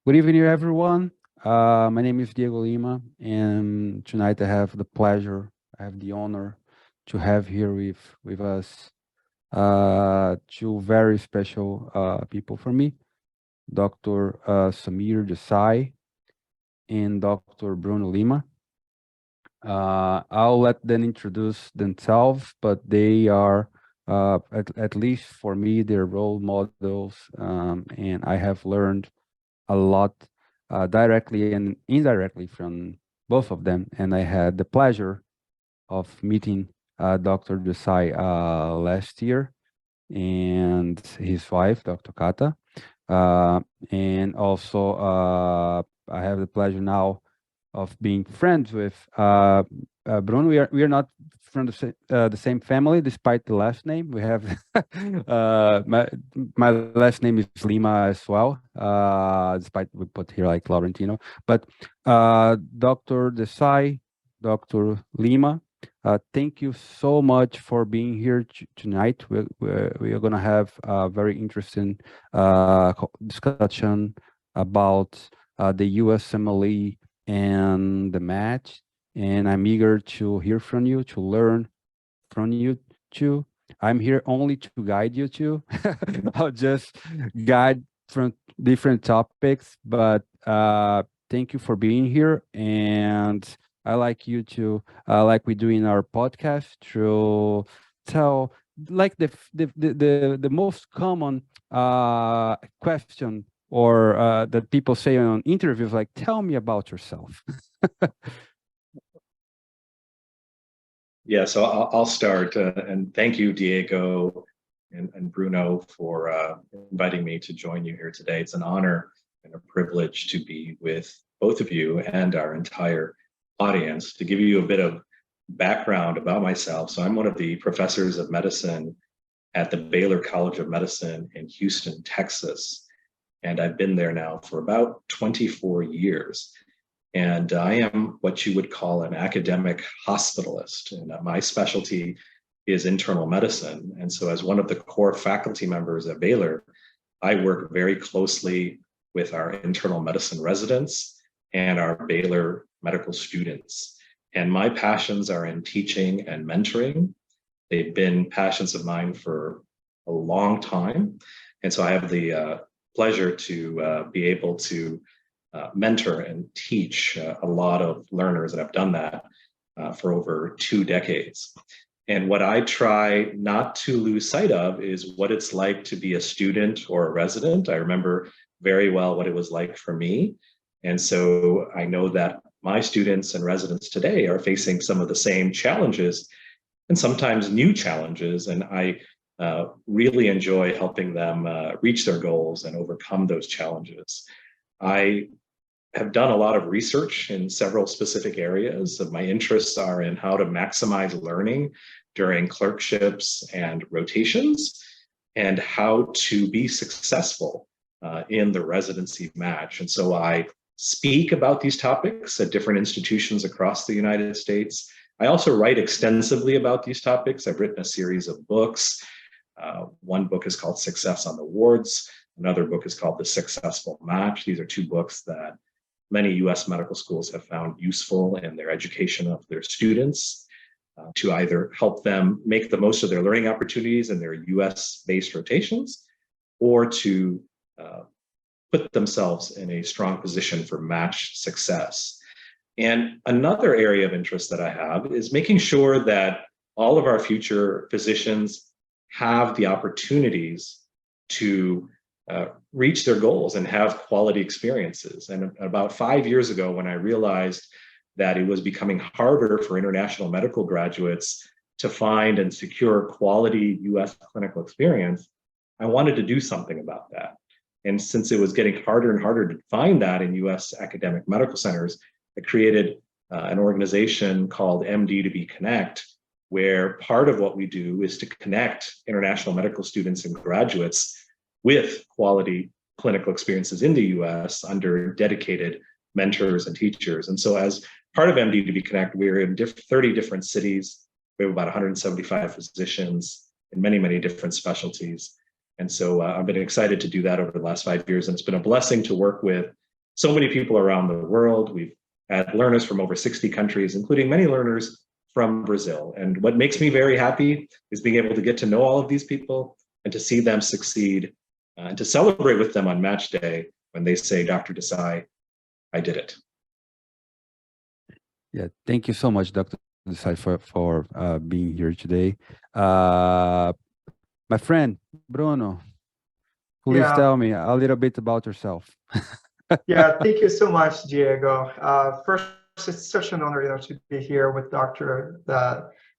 Good evening, everyone. My name is Deigo Lima, and tonight I have the honor to have here with us two very special people for me, Dr. Samir Desai and Dr. Bruno Lima. I'll let them introduce themselves, but they are, at least for me, they're role models, and I have learned a lot directly and indirectly from both of them. And I had the pleasure of meeting Dr. Desai last year and his wife, Dr. Kata. And also, I have the pleasure now of being friends with Bruno. We are not from the same family, despite the last name. We have my last name is Lima as well, despite we put here like Laurentino. But Dr. Desai, Dr. Lima, thank you so much for being here tonight. We are going to have a very interesting discussion about the USMLE and the match, and I'm eager to hear from you, to learn from you too. I'm here only to guide you too. I'll just guide from different topics, but thank you for being here. And I like you to, like we do in our podcast, to tell like the most common question or that people say on interviews, like, tell me about yourself. Yeah, so I'll start. And thank you, Diego and Bruno, for inviting me to join you here today. It's an honor and a privilege to be with both of you and our entire audience. To give you a bit of background about myself, so I'm one of the professors of medicine at the Baylor College of Medicine in Houston, Texas. And I've been there now for about 24 years. And I am what you would call an academic hospitalist. And my specialty is internal medicine. And so as one of the core faculty members at Baylor, I work very closely with our internal medicine residents and our Baylor medical students. And my passions are in teaching and mentoring. They've been passions of mine for a long time. And so I have the pleasure to be able to mentor and teach a lot of learners, and I've done that for over 2 decades. And what I try not to lose sight of is what it's like to be a student or a resident. I remember very well what it was like for me. And so I know that my students and residents today are facing some of the same challenges and sometimes new challenges. And I really enjoy helping them reach their goals and overcome those challenges. I have done a lot of research in several specific areas. My interests are in how to maximize learning during clerkships and rotations, and how to be successful in the residency match. And so I speak about these topics at different institutions across the United States. I also write extensively about these topics. I've written a series of books. One book is called Success on the Wards. Another book is called The Successful Match. These are 2 books that many U.S. medical schools have found useful in their education of their students to either help them make the most of their learning opportunities in their U.S.-based rotations, or to put themselves in a strong position for match success. And another area of interest that I have is making sure that all of our future physicians have the opportunities to reach their goals and have quality experiences. And about 5 years ago, when I realized that it was becoming harder for international medical graduates to find and secure quality US clinical experience, I wanted to do something about that. And since it was getting harder and harder to find that in US academic medical centers, I created an organization called MD2B Connect, where part of what we do is to connect international medical students and graduates with quality clinical experiences in the US under dedicated mentors and teachers. And so as part of MD2B Connect, we're in 30 different cities. We have about 175 physicians in many, many different specialties. And so I've been excited to do that over the last 5 years. And it's been a blessing to work with so many people around the world. We've had learners from over 60 countries, including many learners from Brazil. And what makes me very happy is being able to get to know all of these people and to see them succeed and to celebrate with them on match day when they say, Dr. Desai, I did it. Yeah, thank you so much, Dr. Desai, for being here today. My friend, Bruno, please Yeah, tell me a little bit about yourself. yeah. Thank you so much, Diego. First, it's such an honor, to be here with Dr.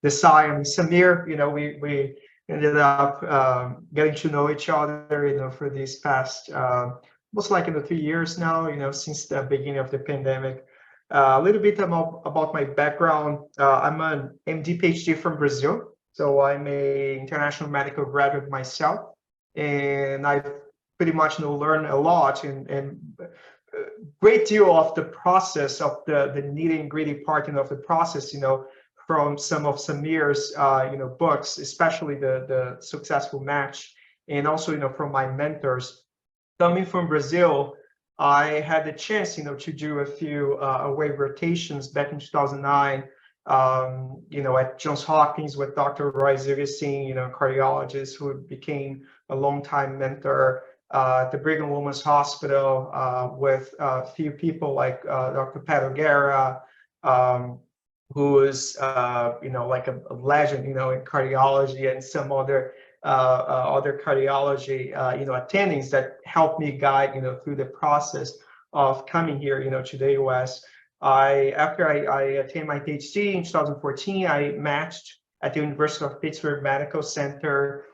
Desai and Samir. We ended up getting to know each other, for these past almost like 3 years now, since the beginning of the pandemic. A little bit about my background. I'm an MD PhD from Brazil, so I'm a international medical graduate myself, and I've pretty much learned a lot and great deal of the process of the nitty and gritty part of the process, from some of Samir's books, especially the Successful Match, and also from my mentors. Coming from Brazil, I had the chance to do a few away rotations back in 2009, at Johns Hopkins with Dr. Roy Ziegessin, cardiologist who became a longtime mentor. The Brigham Women's Hospital with a few people like Dr. Pat O'Gara, who is like a legend in cardiology, and some other cardiology attendings that helped me guide through the process of coming here to the US. After I attained my PhD in 2014, I matched at the University of Pittsburgh Medical Center.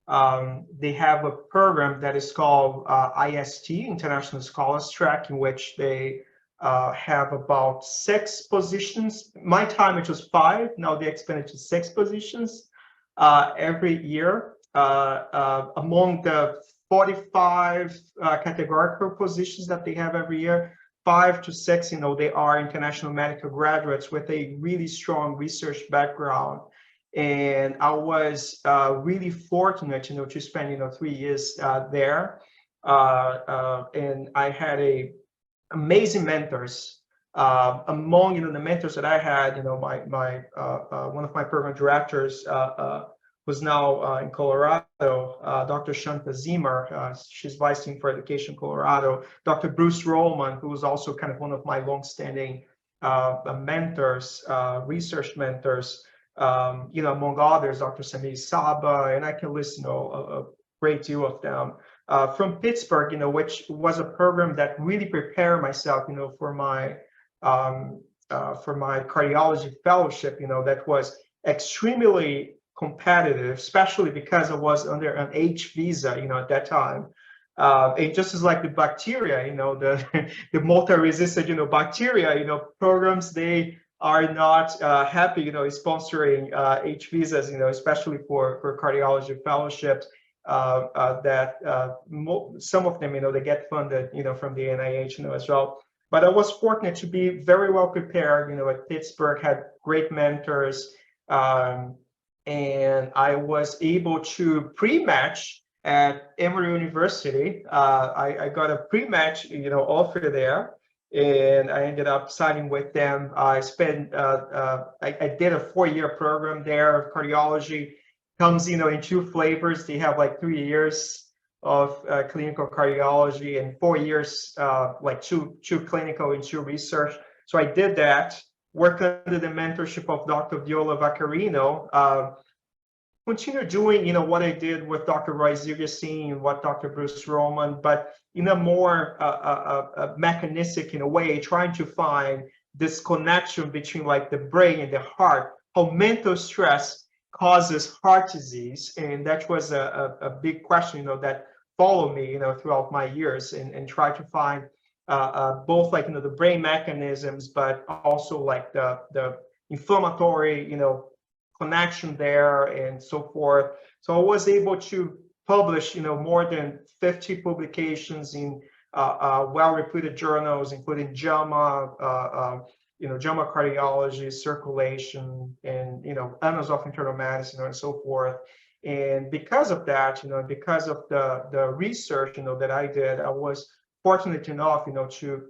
They have a program that is called IST, International Scholars Track, in which they have about 6 positions. My time, it was 5. Now they expanded to 6 positions every year. Among the 45 categorical positions that they have every year, 5 to 6, they are international medical graduates with a really strong research background. And I was really fortunate, to spend, 3 years there. And I had amazing mentors. Among, the mentors that I had, my one of my program directors who's now in Colorado, Dr. Shanta Zimmer. She's Vice Dean for Education, Colorado. Dr. Bruce Rollman, who was also kind of one of my longstanding mentors, research mentors. Among others, Dr. Samir Desai, and I can list, a great deal of them. From Pittsburgh, which was a program that really prepared myself, for my cardiology fellowship, that was extremely competitive, especially because I was under an H visa, at that time. It just is like the bacteria, the multi-resistant, bacteria, programs, they are not happy, sponsoring H visas, especially for cardiology fellowships. That some of them, they get funded, from the NIH, as well. But I was fortunate to be very well prepared, at Pittsburgh, had great mentors, and I was able to pre-match at Emory University. I got a pre-match, offer there, and I ended up signing with them. I spent, I did a 4-year program there of cardiology. Comes, in 2 flavors. They have like 3 years of clinical cardiology and 4 years, like two clinical and 2 research. So I did that, worked under the mentorship of Dr. Viola Vaccarino, continue doing, what I did with Dr. Roy Ziegessin and what Dr. Bruce Roman, but in a more mechanistic, in a way, trying to find this connection between like the brain and the heart, how mental stress causes heart disease. And that was a big question, that followed me, throughout my years, and try to find both like, the brain mechanisms, but also like the inflammatory, connection there and so forth. So I was able to publish, more than 50 publications in well-reputed journals, including JAMA, JAMA Cardiology, Circulation, and, Annals of Internal Medicine, and so forth. And because of that, because of the research, that I did, I was fortunate enough, to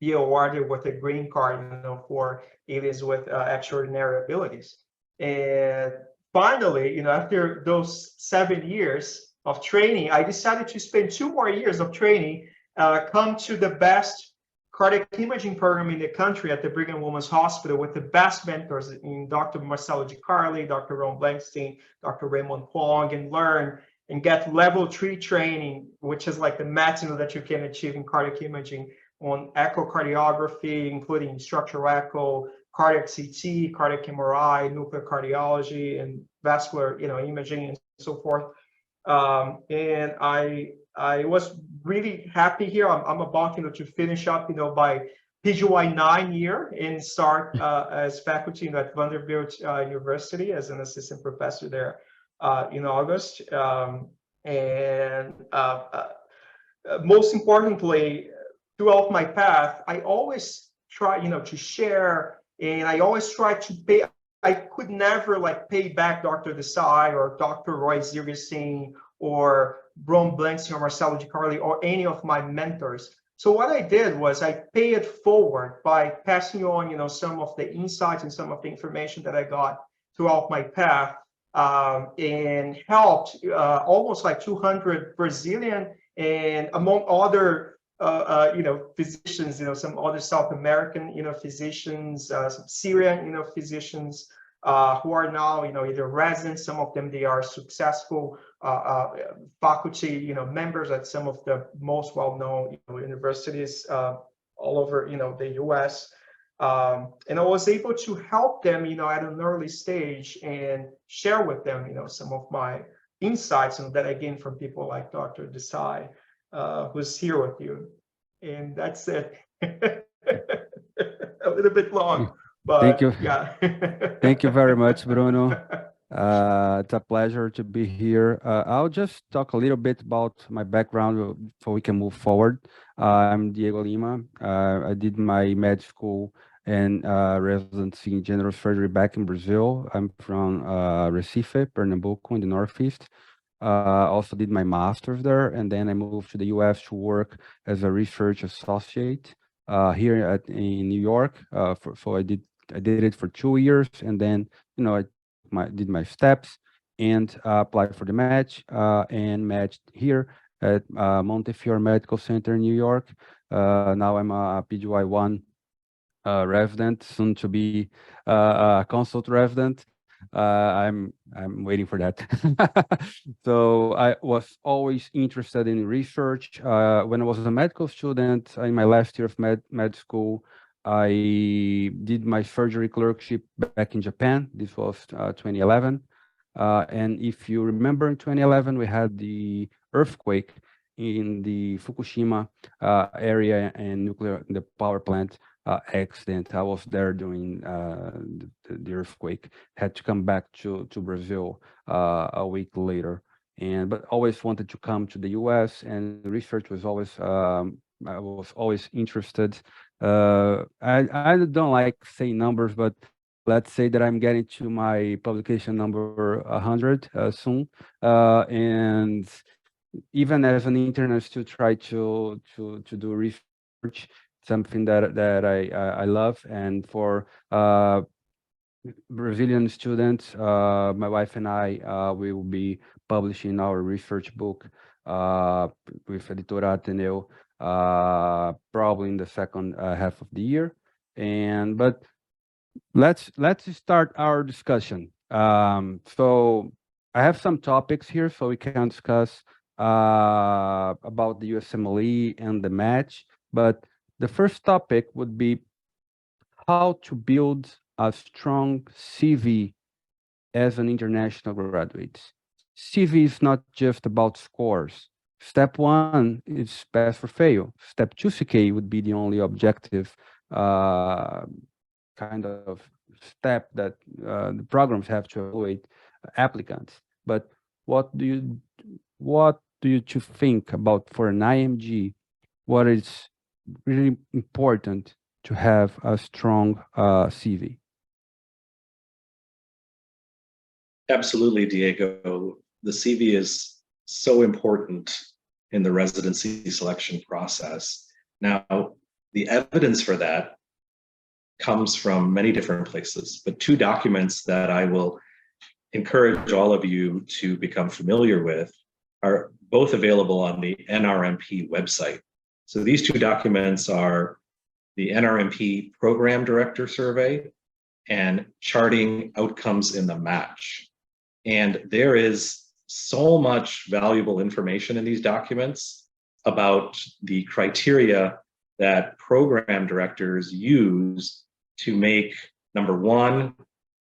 be awarded with a green card, for aliens with extraordinary abilities. And finally, after those 7 years of training, I decided to spend 2 more years of training, come to the best cardiac imaging program in the country at the Brigham and Women's Hospital with the best mentors in Dr. Marcelo DiCarli, Dr. Ron Blankstein, Dr. Raymond Kwong, and learn and get level 3 training, which is like the maximum that you can achieve in cardiac imaging on echocardiography, including structural echo, cardiac CT, cardiac MRI, nuclear cardiology, and vascular, imaging, and so forth. And I was really happy here. I'm about, to finish up, by PGY 9 year and start as faculty at Vanderbilt University as an assistant professor there in August. And most importantly, throughout my path, I always try, to share, and I always try to pay. I could never pay back Dr. Desai or Dr. Roy Zirgestein or Ron Blankstein or Marcelo DiCarli or any of my mentors. So what I did was I pay it forward by passing on, some of the insights and some of the information that I got throughout my path, and helped almost 200 Brazilian and among other physicians, some other South American, physicians, some Syrian, physicians who are now, either residents. Some of them, they are successful faculty, members at some of the most well-known universities all over, the U.S. And I was able to help them, at an early stage and share with them, some of my insights that I gained from people like Dr. Desai, who's here with you. And that's it. A little bit long, but thank you. Yeah. Thank you very much, Bruno. It's a pleasure to be here. I'll just talk a little bit about my background so we can move forward. I'm Deigo Lima. I did my med school and residency in general surgery back in Brazil. I'm from Recife, Pernambuco, in the Northeast. Also did my master's there, and then I moved to the US to work as a research associate here in New York. So I did it for 2 years, and then I did my steps and applied for the match and matched here at Montefiore Medical Center in New York. Now I'm a PGY 1 resident, soon to be a consult resident. I'm waiting for that. So I was always interested in research. When I was a medical student in my last year of med school, I did my surgery clerkship back in Japan. This was 2011. And if you remember, in 2011, we had the earthquake in the Fukushima area and the power plant accident. I was there during the earthquake. Had to come back to Brazil a week later, but always wanted to come to the US, and research was always I was always interested. I don't like saying numbers, but let's say that I'm getting to my publication number 100 soon, and even as an intern, I still try to do research, something that I love. And for Brazilian students, my wife and I, we will be publishing our research book with Editora Ateneu probably in the second half of the year. But let's start our discussion. So I have some topics here so we can discuss about the USMLE and the match. But the first topic would be how to build a strong CV as an international graduate. CV is not just about scores. Step 1 is pass or fail. Step 2 CK would be the only objective kind of step that the programs have to evaluate applicants. But what do you think about, for an IMG, what is really important to have a strong CV? Absolutely, Diego. The CV is so important in the residency selection process. Now, the evidence for that comes from many different places, but two documents that I will encourage all of you to become familiar with are both available on the NRMP website. So these two documents are the NRMP Program Director Survey and Charting Outcomes in the Match. And there is so much valuable information in these documents about the criteria that program directors use to make, number one,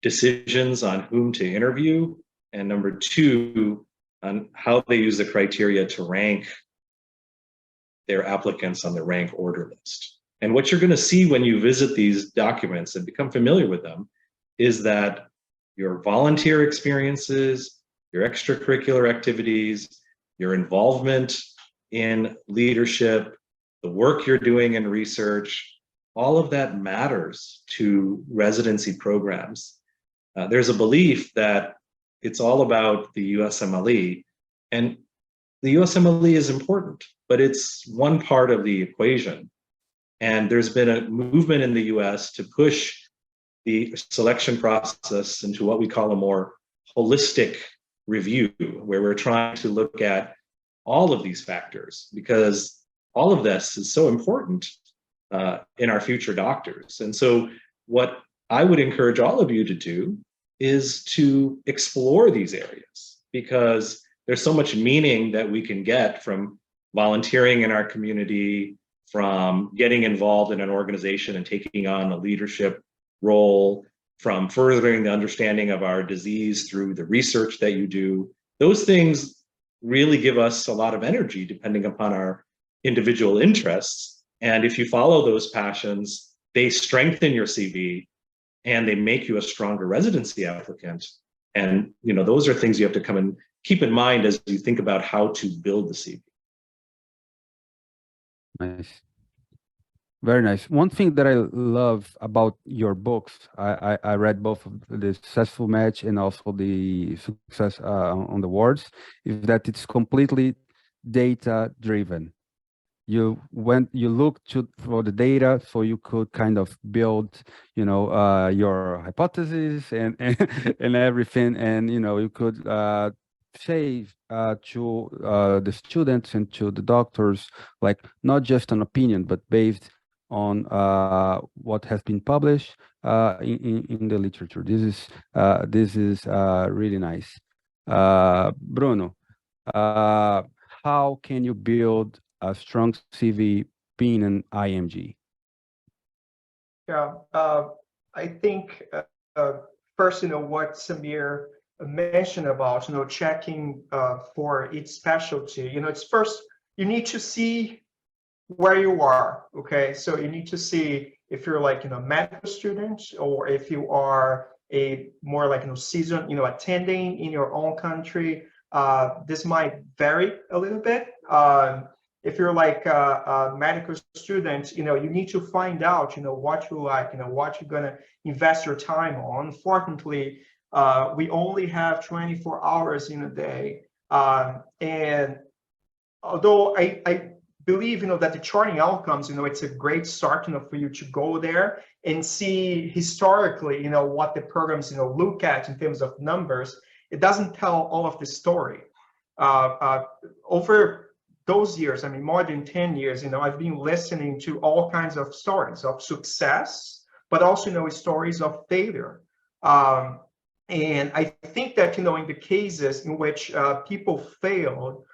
decisions on whom to interview, and number two, on how they use the criteria to rank their applicants on the rank order list. And what you're going to see when you visit these documents and become familiar with them is that your volunteer experiences, your extracurricular activities, your involvement in leadership, the work you're doing in research, all of that matters to residency programs. There's a belief that it's all about the USMLE, and the USMLE is important, but it's one part of the equation. And there's been a movement in the US to push the selection process into what we call a more holistic review, where we're trying to look at all of these factors, because all of this is so important in our future doctors. And so what I would encourage all of you to do is to explore these areas, because there's so much meaning that we can get from volunteering in our community, from getting involved in an organization and taking on a leadership role, from furthering the understanding of our disease through the research that you do. Those things really give us a lot of energy depending upon our individual interests. And if you follow those passions, they strengthen your CV and they make you a stronger residency applicant. And those are things you have to come and keep in mind as you think about how to build the CV. Nice. Very nice. One thing that I love about your books, I read both of the Successful Match and also the Success on the Wards, is that it's completely data driven. You looked for the data so you could kind of build, your hypothesis and and everything, and you could say to the students and to the doctors, like, not just an opinion, but based on what has been published in the literature. This is really nice. Bruno, how can you build a strong CV being an IMG? Yeah, I think first, what Samir mentioned about, checking for each specialty. It's first, you need to see where you are, okay? So you need to see if you're like, medical student, or if you are a more like, seasoned, attending in your own country. This might vary a little bit. If you're like a medical student, you need to find out, what you like, what you're gonna invest your time on. Unfortunately, we only have 24 hours in a day. And although I believe, that the charting outcomes, it's a great start, for you to go there and see historically, what the programs, look at in terms of numbers. It doesn't tell all of the story. Over those years, more than 10 years, I've been listening to all kinds of stories of success, but also, stories of failure. And I think that, in the cases in which people failed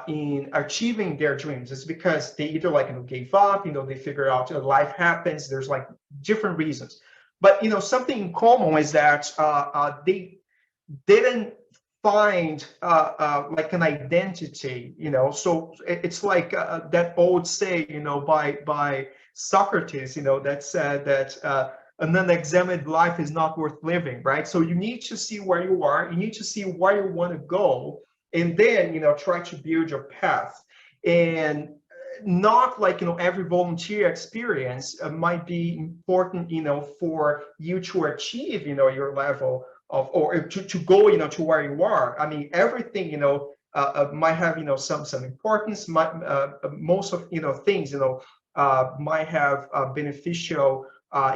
in achieving their dreams, it's because they either gave up, they figure out life happens, there's like different reasons. But, something in common is that they didn't find like an identity, so it's like that old saying, by Socrates, that said that an unexamined life is not worth living, right? So you need to see where you are, you need to see where you want to go, and then try to build your path. And not like every volunteer experience might be important, for you to achieve your level of, or to go to where you are. Everything might have some importance. Most of things might have beneficial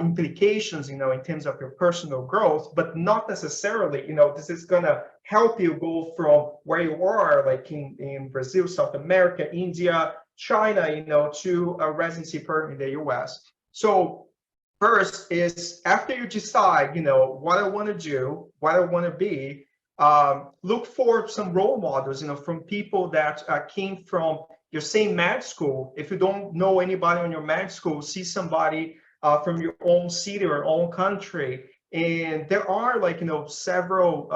implications, in terms of your personal growth, but not necessarily, this is gonna help you go from where you are, like in Brazil, South America, India, China, to a residency program in the US. So first is, after you decide, what I want to do, what I want to be, look for some role models, from people that came from your same med school. If you don't know anybody on your med school, see somebody from your own city or own country. And there are several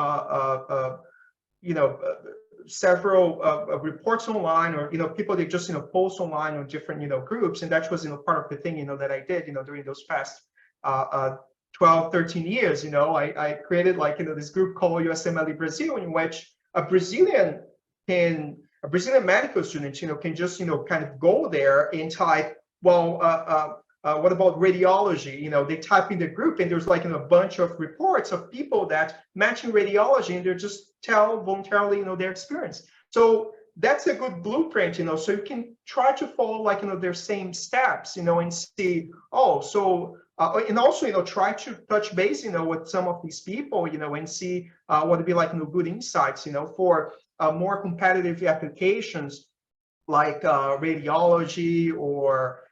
several reports online, or people that just post online on different groups. And that was part of the thing that I did during those past 12, 13 years. I created this group called USMLE Brazil, in which a Brazilian medical student can just kind of go there and type, well, what about radiology? They type in the group, and there's a bunch of reports of people that matching radiology, and they just tell voluntarily their experience. So that's a good blueprint, so you can try to follow their same steps, and see, oh, so and also try to touch base with some of these people, and see what would be good insights, for more competitive applications like radiology or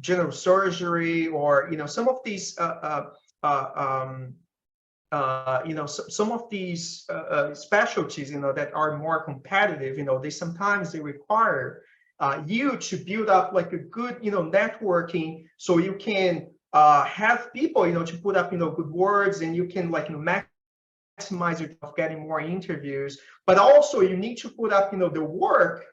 general surgery, or some of these some of these specialties that are more competitive. They require you to build up a good networking, so you can have people to put up good words, and you can maximize your of getting more interviews. But also you need to put up the work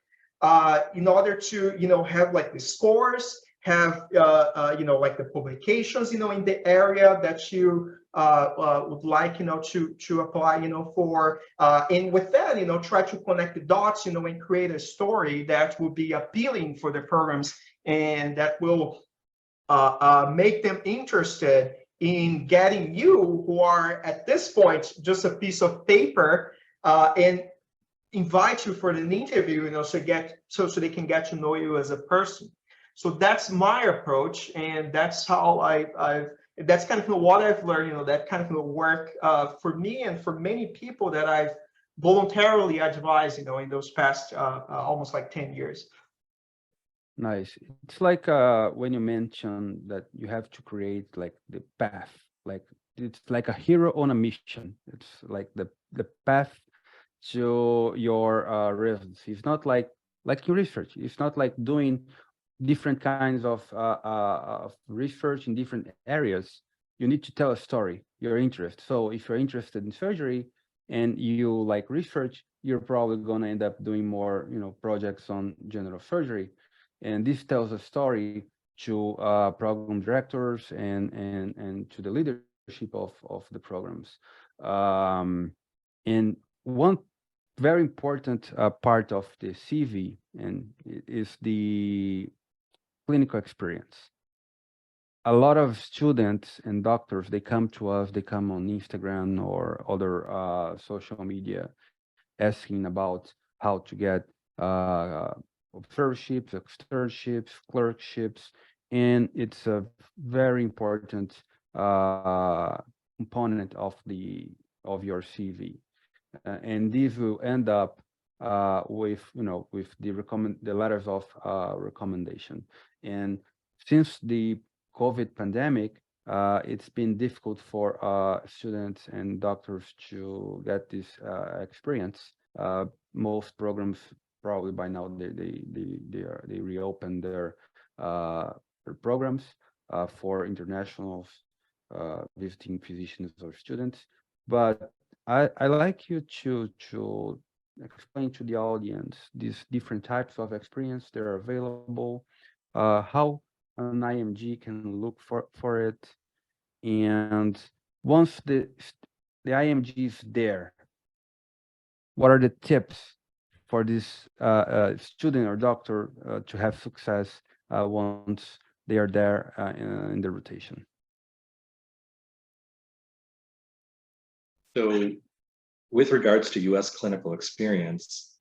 in order to have the scores, have the publications in the area that you would like to apply for, and with that try to connect the dots and create a story that will be appealing for the programs, and that will make them interested in getting you, who are at this point just a piece of paper, and invite you for an interview, so they can get to know you as a person. So that's my approach, and that's how that's kind of what I've learned, that kind of work for me and for many people that I've voluntarily advised, in those past almost 10 years. Nice. It's when you mention that you have to create the path, it's like a hero on a mission. It's like the path to your residency. It's not like your research. It's not like doing different kinds of research in different areas. You need to tell a story, your interest. So if you're interested in surgery and you like research, you're probably going to end up doing more projects on general surgery. And this tells a story to program directors and to the leadership of the programs. And one very important part of the CV and is the clinical experience. A lot of students and doctors, they come to us, they come on Instagram or other social media asking about how to get observerships, externships, clerkships, and it's a very important component of your CV. And these will end up with the letters of recommendation. And since the COVID pandemic, it's been difficult for students and doctors to get this experience. Most programs probably by now they reopen their programs for internationals, visiting physicians or students. But I like you to explain to the audience these different types of experience that are available, how an IMG can look for it, and once the IMG is there, what are the tips for this student or doctor to have success once they are there in the rotation? So with regards to US clinical experience,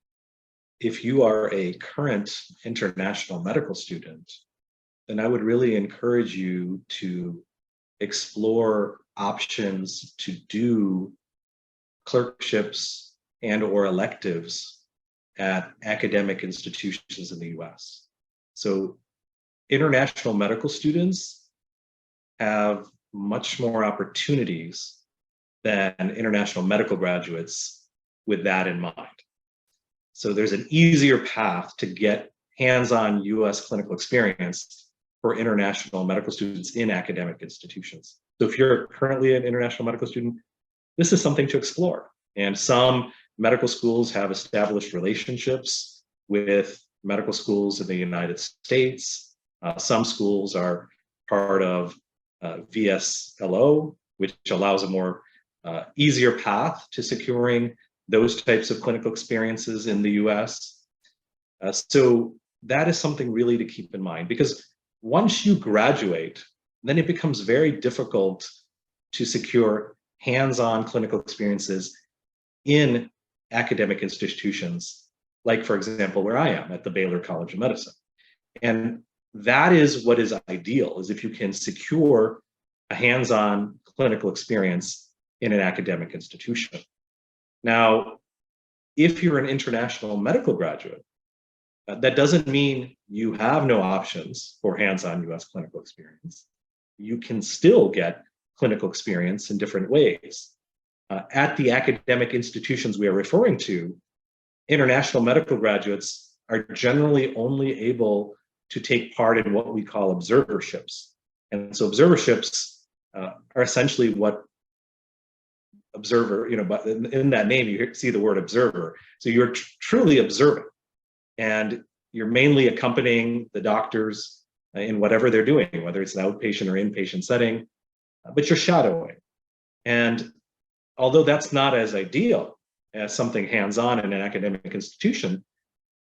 if you are a current international medical student then I would really encourage you to explore options to do clerkships and or electives at academic institutions in the US. So international medical students have much more opportunities than international medical graduates with that in mind. So there's an easier path to get hands-on US clinical experience for international medical students in academic institutions. So if you're currently an international medical student, this is something to explore. And some medical schools have established relationships with medical schools in the United States. Some schools are part of VSLO, which allows a more easier path to securing those types of clinical experiences in the US. So that is something really to keep in mind, because once you graduate, then it becomes very difficult to secure hands-on clinical experiences in academic institutions, like, for example, where I am at the Baylor College of Medicine. And that is what is ideal, is if you can secure a hands-on clinical experience in an academic institution. Now, if you're an international medical graduate, that doesn't mean you have no options for hands-on US clinical experience. You can still get clinical experience in different ways. At the academic institutions we are referring to, international medical graduates are generally only able to take part in what we call observerships. And so observerships are essentially what observer, but in that name, you see the word observer. So you're truly observing, and you're mainly accompanying the doctors in whatever they're doing, whether it's an outpatient or inpatient setting, but you're shadowing. And although that's not as ideal as something hands-on in an academic institution,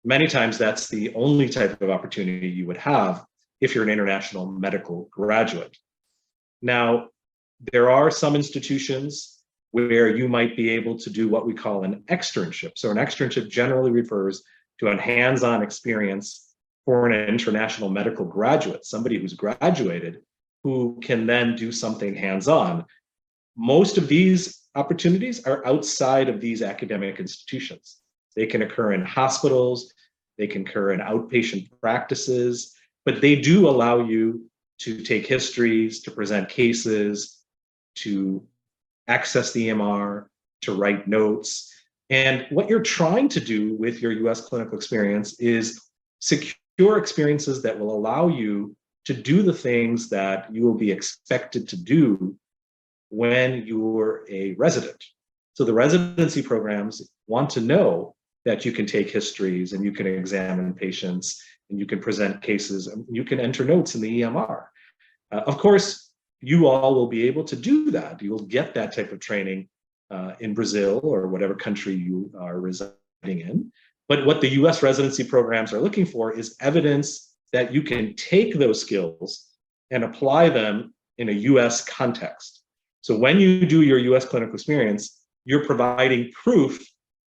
many times that's the only type of opportunity you would have if you're an international medical graduate. Now, there are some institutions where you might be able to do what we call an externship. So an externship generally refers to a hands-on experience for an international medical graduate, somebody who's graduated, who can then do something hands-on. Most of these opportunities are outside of these academic institutions. They can occur in hospitals, they can occur in outpatient practices, but they do allow you to take histories, to present cases, to access the EMR, to write notes. And what you're trying to do with your US clinical experience is secure experiences that will allow you to do the things that you will be expected to do when you're a resident. So the residency programs want to know that you can take histories and you can examine patients and you can present cases and you can enter notes in the EMR. Of course, you all will be able to do that. You will get that type of training in Brazil or whatever country you are residing in. But what the US residency programs are looking for is evidence that you can take those skills and apply them in a US context. So when you do your US clinical experience, you're providing proof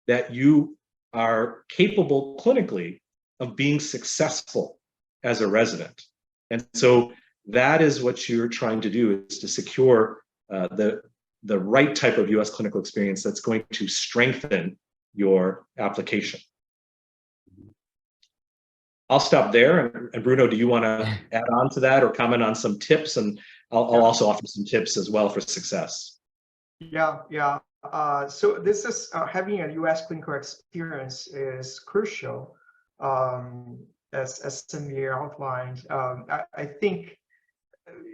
that you are capable clinically of being successful as a resident. And so that is what you're trying to do, is to secure the right type of US clinical experience that's going to strengthen your application. I'll stop there. And Bruno, do you want to add on to that or comment on some tips? And I'll also offer some tips as well for success. Yeah. So this is having a US clinical experience is crucial, as Samir outlined. I think,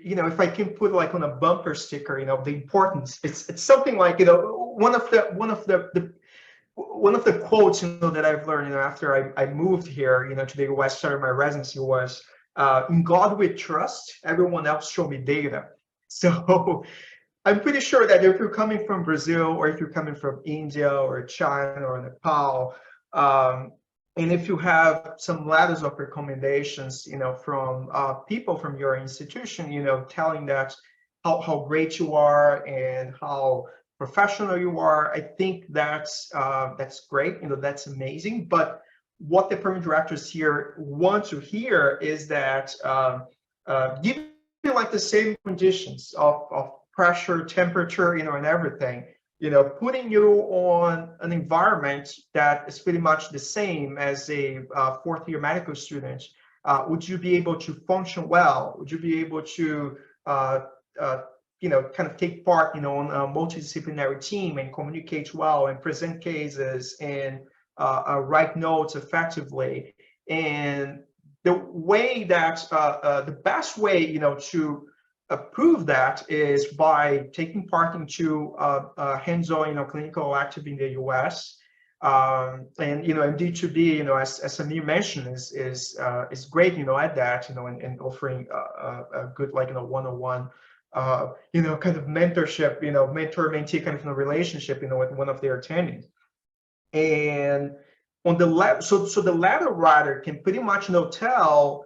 if I can put like on a bumper sticker, the importance. It's something like one of the quotes that I've learned after I moved here to the US, started my residency, was in God we trust, everyone else show me data. So I'm pretty sure that if you're coming from Brazil or if you're coming from India or China or Nepal, and if you have some letters of recommendations, from people from your institution, telling that how great you are and how professional you are, I think that's great. That's amazing. But what the program directors here want to hear is that given like the same conditions of pressure, temperature, and everything, putting you on an environment that is pretty much the same as a fourth-year medical student, would you be able to function well? Would you be able to, kind of take part, on a multidisciplinary team and communicate well and present cases and write notes effectively? And the way that the best way, to prove that is by taking part into hands-on, clinical elective in the US. And MD2B, as Samir mentioned, is great, at that, and offering a good, like, one-on-one, kind of mentorship, mentor-mentee kind of relationship, with one of their attendees. And on the left, so the letter writer can pretty much tell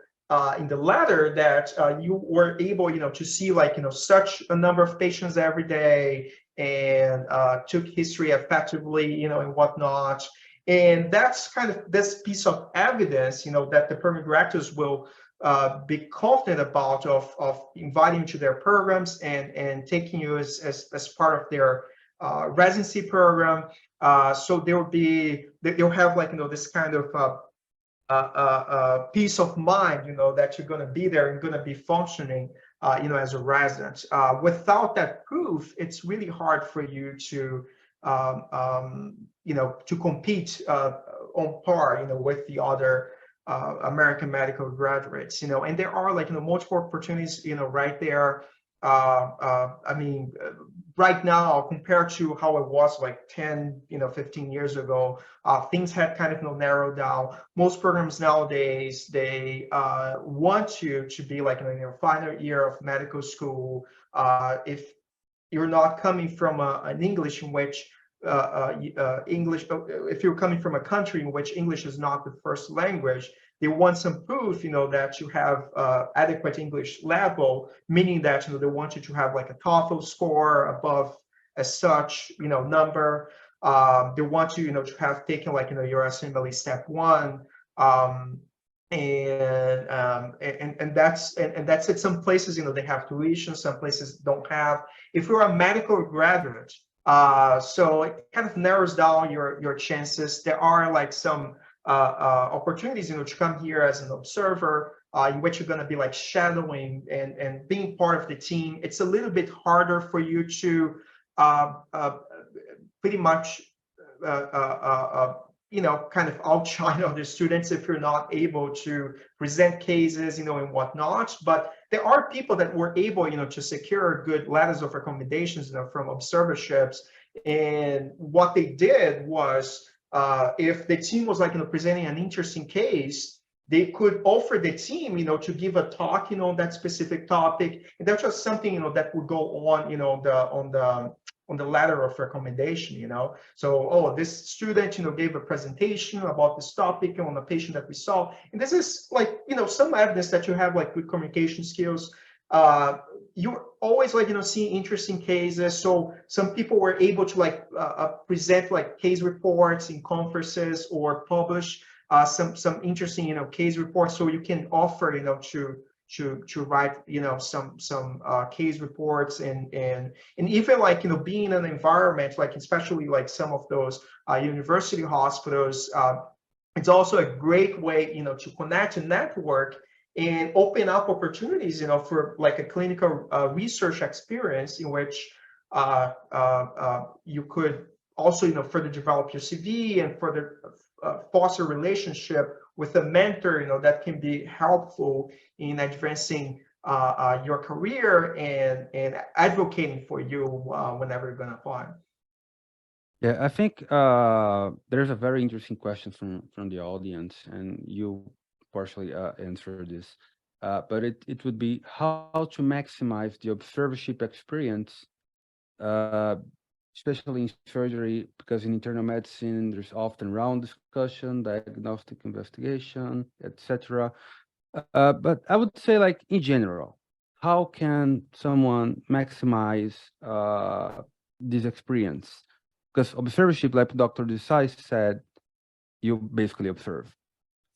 in the letter that you were able, to see, like, such a number of patients every day, and took history effectively, and whatnot. And that's kind of this piece of evidence, that the program directors will be confident about of inviting you to their programs and taking you as part of their residency program. So they'll have, like, this kind of peace of mind, that you're going to be there and going to be functioning, as a resident. Without that proof, it's really hard for you to, to compete on par, with the other American medical graduates, and there are, like, multiple opportunities, right there. I mean, right now, compared to how it was like 10, 15 years ago, things had kind of narrowed down. Most programs nowadays, they want you to be, like, in your final year of medical school. If you're not coming from an English in which if you're coming from a country in which English is not the first language, they want some proof, that you have adequate English level, meaning that, they want you to have, like, a TOEFL score above as such, number. They want you, to have taken, like, your USMLE Step 1. And that's it. Some places, they have tuition, some places don't have. If you're a medical graduate, so it kind of narrows down your chances. There are, like, some opportunities, to come here as an observer, in which you're going to be, like, shadowing and being part of the team. It's a little bit harder for you to pretty much kind of outshine other students if you're not able to present cases, and whatnot. But there are people that were able, to secure good letters of recommendations, from observerships. And what they did was, if the team was, like, presenting an interesting case, they could offer the team, to give a talk, on that specific topic. And that's just something, that would go on the letter of recommendation, So, oh, this student, gave a presentation about this topic on a patient that we saw. And this is, like, some evidence that you have, like, good communication skills. You're always, like, seeing interesting cases. So some people were able to, like, present, like, case reports in conferences or publish some interesting, case reports. So you can offer, to write, some case reports and even, like, being in an environment, like, especially, like, some of those university hospitals. It's also a great way, to connect and network and open up opportunities, for, like, a clinical research experience in which you could also, further develop your CV and further foster relationship with a mentor, that can be helpful in advancing your career and advocating for you whenever you're going to apply. Yeah, I think there's a very interesting question from the audience, and you partially answered this. But it would be how to maximize the observership experience, especially in surgery, because in internal medicine, there's often round discussion, diagnostic investigation, etc. But I would say, like, in general, how can someone maximize this experience? Because observership, like Dr. Desai said, you basically observe.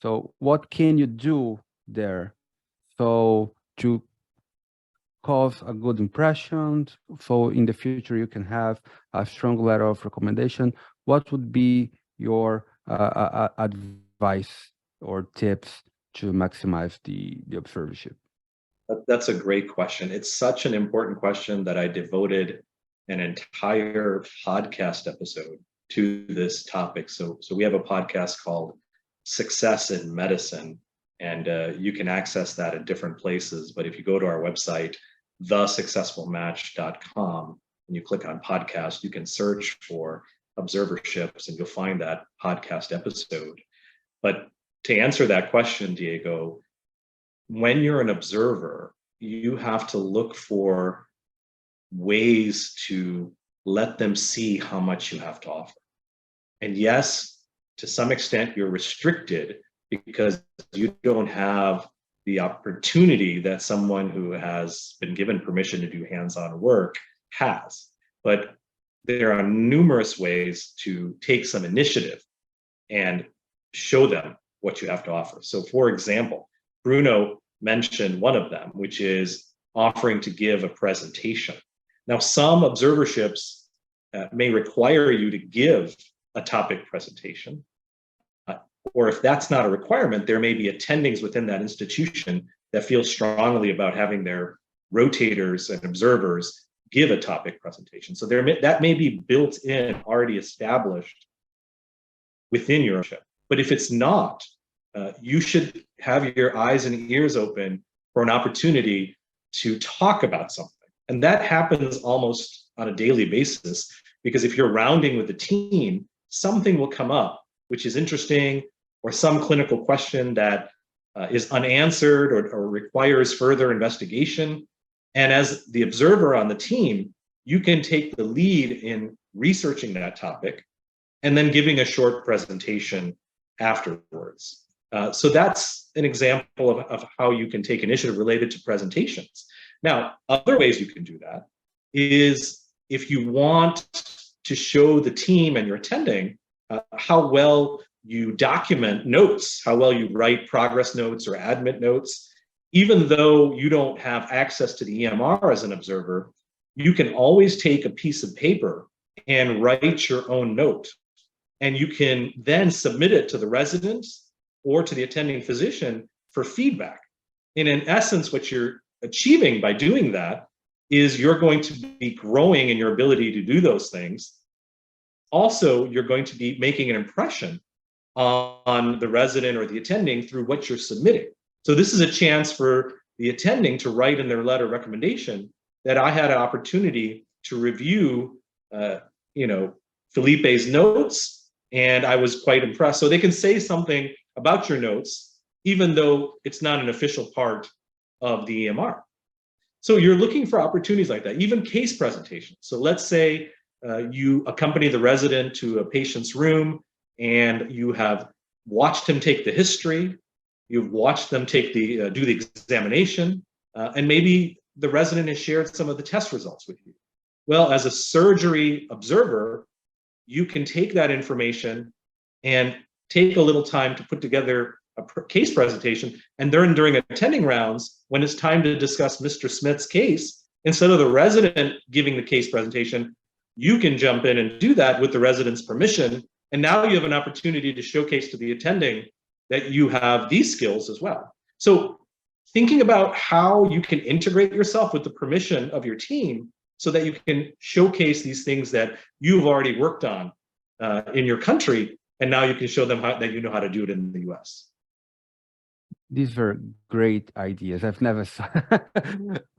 So what can you do there? So to cause a good impression, so in the future you can have a strong letter of recommendation? What would be your advice or tips to maximize the observership? That's a great question. It's such an important question that I devoted an entire podcast episode to this topic. So we have a podcast called Success in Medicine, and you can access that at different places. But if you go to our website, thesuccessfulmatch.com, and you click on podcast, you can search for observerships and you'll find that podcast episode. But to answer that question, Deigo, when you're an observer, you have to look for ways to let them see how much you have to offer. And yes, to some extent, you're restricted because you don't have the opportunity that someone who has been given permission to do hands-on work has. But there are numerous ways to take some initiative and show them what you have to offer. So for example, Bruno mentioned one of them, which is offering to give a presentation. Now, some observerships may require you to give a topic presentation, or if that's not a requirement, there may be attendings within that institution that feel strongly about having their rotators and observers give a topic presentation. So that may be built in, already established within your observership. But if it's not, you should have your eyes and ears open for an opportunity to talk about something. And that happens almost on a daily basis, because if you're rounding with the team, something will come up which is interesting, or some clinical question that is unanswered or requires further investigation. And as the observer on the team, you can take the lead in researching that topic and then giving a short presentation afterwards. So that's an example of how you can take initiative related to presentations. Now, other ways you can do that is if you want to show the team and your attending how well you document notes, how well you write progress notes or admit notes. Even though you don't have access to the EMR as an observer, you can always take a piece of paper and write your own note. And you can then submit it to the residents or to the attending physician for feedback. And in essence, what you're achieving by doing that is you're going to be growing in your ability to do those things. Also, you're going to be making an impression on the resident or the attending through what you're submitting. So this is a chance for the attending to write in their letter of recommendation that I had an opportunity to review, Felipe's notes, and I was quite impressed. So they can say something about your notes, even though it's not an official part of the EMR. So you're looking for opportunities like that, even case presentations. So let's say you accompany the resident to a patient's room and you have watched him take the history, you've watched them take do the examination, and maybe the resident has shared some of the test results with you. Well, as a surgery observer, you can take that information and take a little time to put together a case presentation, and then during attending rounds, when it's time to discuss Mr. Smith's case, instead of the resident giving the case presentation, you can jump in and do that with the resident's permission. And now you have an opportunity to showcase to the attending that you have these skills as well. So thinking about how you can integrate yourself with the permission of your team so that you can showcase these things that you've already worked on in your country, and now you can show them that you know how to do it in the US. These are great ideas. I've never saw.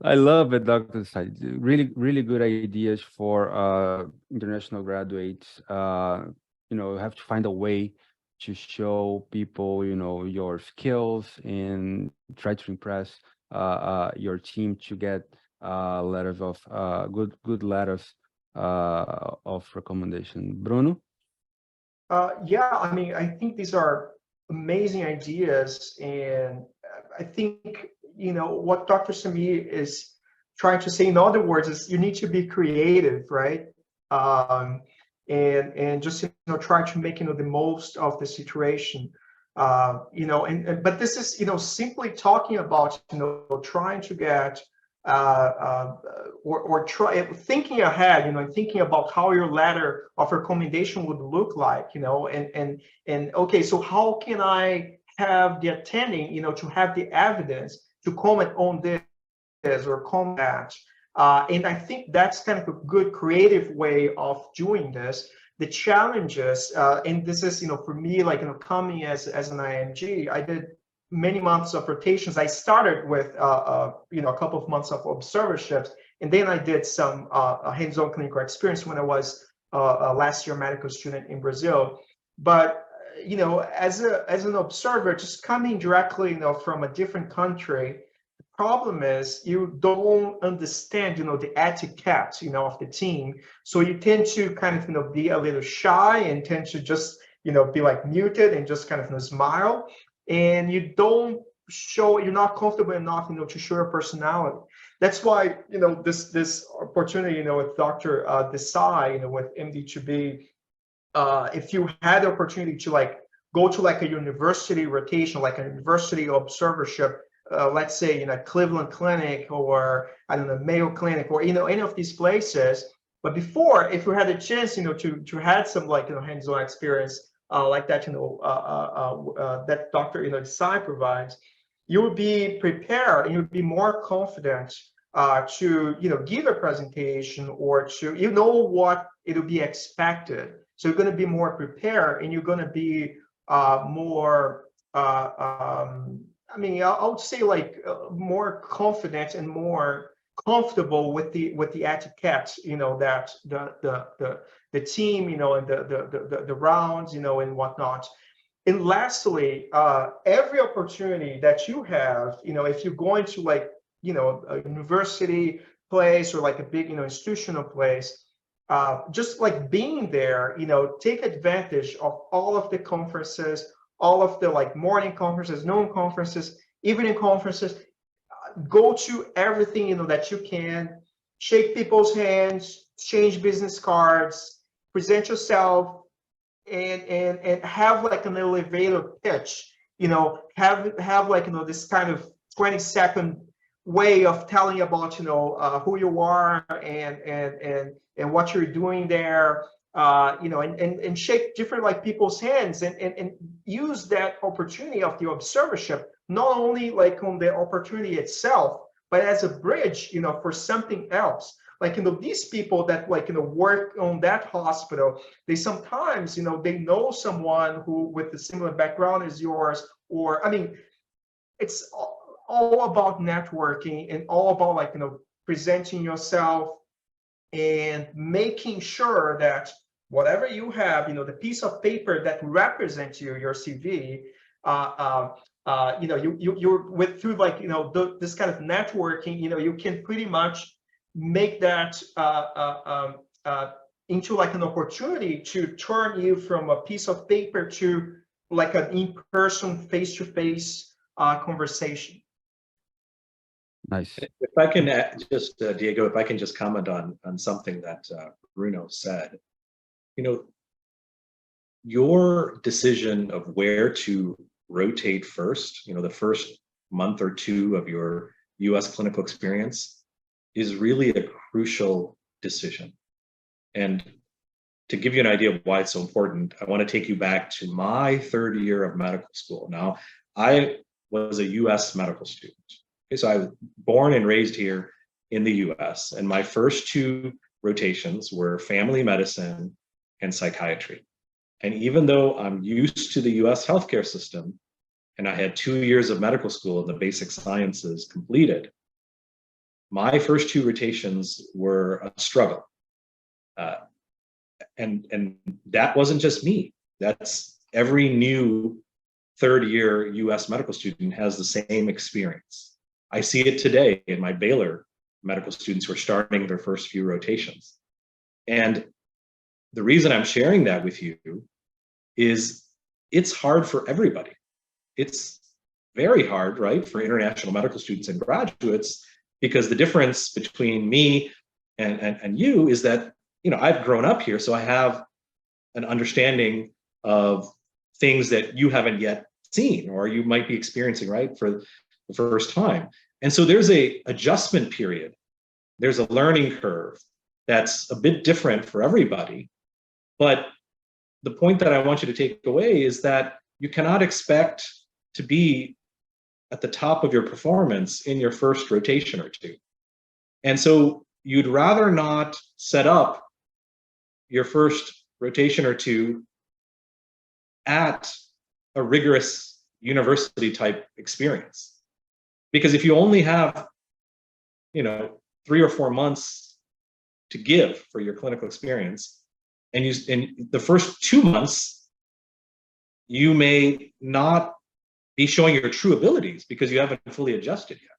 I love it, Dr. Desai. Really, really good ideas for international graduates. You have to find a way to show people, your skills and try to impress your team to get letters of good letters of recommendation. Bruno? Yeah, I mean, I think these are amazing ideas, and I think what Dr. Samir is trying to say, in other words, is you need to be creative, right? And just try to make the most of the situation. But this is, simply talking about, trying to get thinking ahead, and thinking about how your letter of recommendation would look like, and okay, so how can I have the attending, to have the evidence to comment on this or comment that. And I think that's kind of a good creative way of doing this. The challenges, and this is, for me, like, coming as an IMG, I did many months of rotations. I started with, a couple of months of observerships, and then I did some hands-on clinical experience when I was a last year medical student in Brazil. But, as an observer, just coming directly, from a different country, problem is you don't understand, the etiquette, of the team. So you tend to kind of, be a little shy and tend to just, be like muted and just kind of smile. And you don't show, you're not comfortable enough, to show your personality. That's why, this opportunity, with Dr. Desai, with MD2B, if you had the opportunity to like go to like a university rotation, like a university observership, let's say in a Cleveland Clinic or I don't know, Mayo Clinic or any of these places. But before, if you had a chance, to have some like hands-on experience like that, that Dr. Desai provides, you would be prepared and you would be more confident to give a presentation or to what it will be expected. So you're going to be more prepared and you're going to be more. I mean, I would say like more confident and more comfortable with the etiquette, that the team, and the rounds, and whatnot. And lastly, every opportunity that you have, if you're going to like, a university place or like a big, institutional place, just like being there, take advantage of all of the conferences, all of the like morning conferences, noon conferences, evening conferences. Go to everything that you can, shake people's hands, exchange business cards, present yourself, and have like an elevator pitch. Have like this kind of 20-second way of telling about who you are and what you're doing there. And shake different like people's hands and use that opportunity of the observership, not only like on the opportunity itself, but as a bridge, for something else. Like, these people that like, work on that hospital, they sometimes, they know someone who with a similar background as yours, or, I mean, it's all about networking and all about like, presenting yourself and making sure that whatever you have, the piece of paper that represents you, your CV, you're with through like, this kind of networking, you can pretty much make that into like an opportunity to turn you from a piece of paper to like an in-person, face-to-face conversation. Nice. If I can just, Diego, if I can just comment on something that Bruno said. Your decision of where to rotate first, the first month or two of your US clinical experience is really a crucial decision. And to give you an idea of why it's so important, I want to take you back to my third year of medical school. Now, I was a US medical student. Okay, so I was born and raised here in the US, and my first two rotations were family medicine and psychiatry. And even though I'm used to the US healthcare system, and I had 2 years of medical school and the basic sciences completed, my first two rotations were a struggle. And that wasn't just me. That's every new third year US medical student has the same experience. I see it today in my Baylor medical students who are starting their first few rotations. And the reason I'm sharing that with you is it's hard for everybody. It's very hard, right, for international medical students and graduates, because the difference between me and you is that, I've grown up here, so I have an understanding of things that you haven't yet seen or you might be experiencing, right, for the first time. And so there's a adjustment period. There's a learning curve that's a bit different for everybody. But the point that I want you to take away is that you cannot expect to be at the top of your performance in your first rotation or two. And so you'd rather not set up your first rotation or two at a rigorous university type experience. Because if you only have, 3 or 4 months to give for your clinical experience, and in the first 2 months, you may not be showing your true abilities because you haven't fully adjusted yet.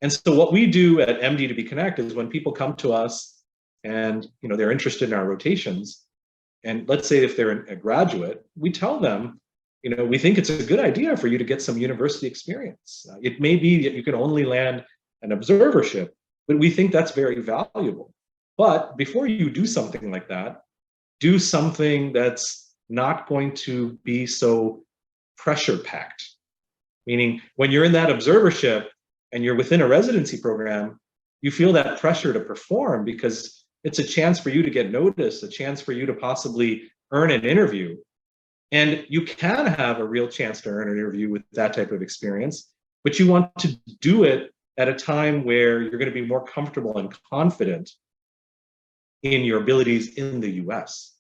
And so what we do at MD to Be Connect is when people come to us and they're interested in our rotations, and let's say if they're a graduate, we tell them, we think it's a good idea for you to get some university experience. It may be that you can only land an observership, but we think that's very valuable. But before you do something like that, do something that's not going to be so pressure packed. Meaning when you're in that observership and you're within a residency program, you feel that pressure to perform because it's a chance for you to get noticed, a chance for you to possibly earn an interview. And you can have a real chance to earn an interview with that type of experience, but you want to do it at a time where you're going to be more comfortable and confident in your abilities in the US.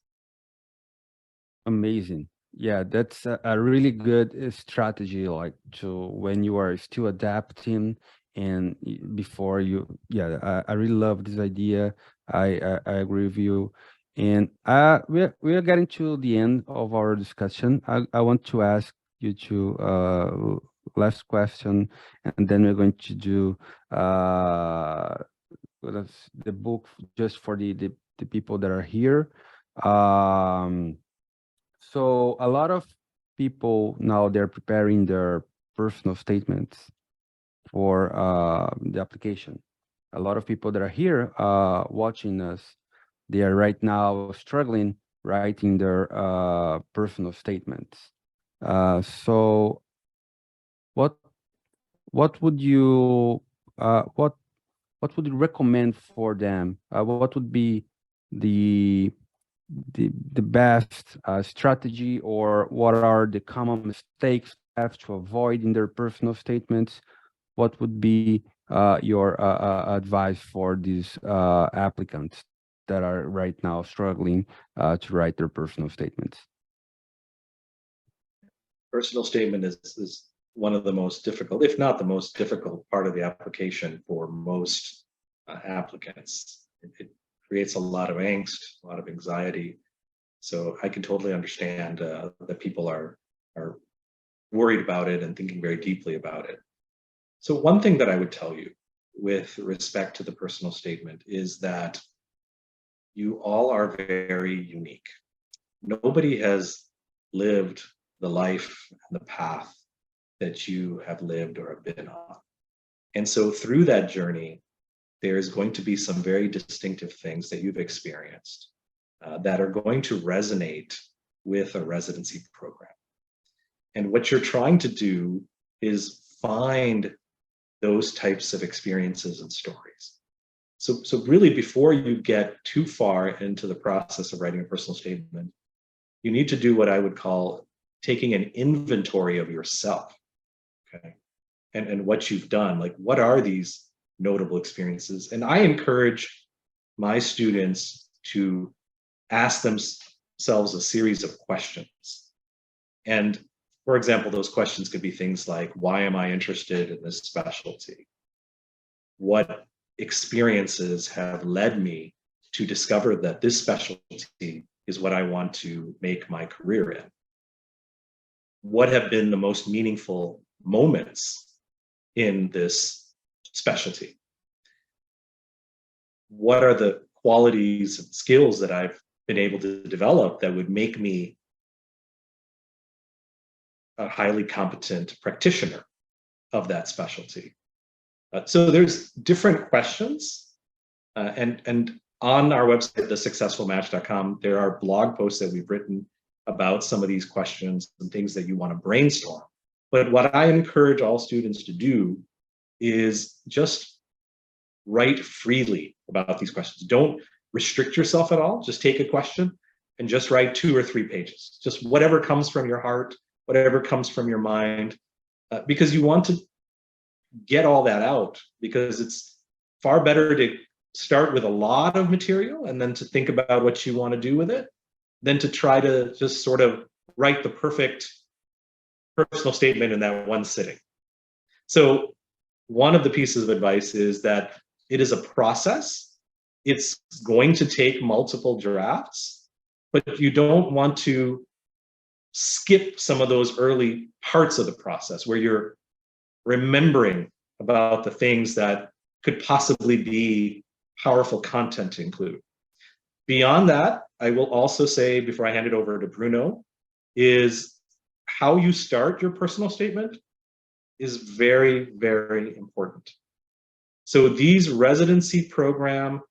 Amazing. Yeah, that's a really good strategy, like to when you are still adapting and before you, yeah, I really love this idea. I agree with you. And we are getting to the end of our discussion. I want to ask you to last question, and then we're going to do the book just for the people that are here. So a lot of people now, they're preparing their personal statements for the application. A lot of people that are here watching us, they are right now struggling writing their personal statements. So what would you what would you recommend for them? What would be the best strategy, or what are the common mistakes they have to avoid in their personal statements? What would be your advice for these applicants that are right now struggling to write their personal statements? Personal statement is one of the most difficult, if not the most difficult part of the application for most applicants. It creates a lot of angst, a lot of anxiety. So I can totally understand that people are worried about it and thinking very deeply about it. So one thing that I would tell you with respect to the personal statement is that you all are very unique. Nobody has lived the life and the path that you have lived or have been on. And so through that journey, there's going to be some very distinctive things that you've experienced that are going to resonate with a residency program. And what you're trying to do is find those types of experiences and stories. So really, before you get too far into the process of writing a personal statement, you need to do what I would call taking an inventory of yourself, okay? And what you've done, like what are these notable experiences? And I encourage my students to ask themselves a series of questions. And for example, those questions could be things like, why am I interested in this specialty? What experiences have led me to discover that this specialty is what I want to make my career in? What have been the most meaningful moments in this specialty? What are the qualities and skills that I've been able to develop that would make me a highly competent practitioner of that specialty? So there's different questions, and on our website, thesuccessfulmatch.com, there are blog posts that we've written about some of these questions and things that you want to brainstorm. But what I encourage all students to do is just write freely about these questions. Don't restrict yourself at all. Just take a question and just write 2 or 3 pages. Just whatever comes from your heart, whatever comes from your mind, because you want to get all that out, because it's far better to start with a lot of material and then to think about what you want to do with it than to try to just sort of write the perfect personal statement in that one sitting. So one of the pieces of advice is that it is a process. It's going to take multiple drafts, but you don't want to skip some of those early parts of the process where you're remembering about the things that could possibly be powerful content to include. Beyond that, I will also say, before I hand it over to Bruno, is how you start your personal statement is very, very important. So these residency program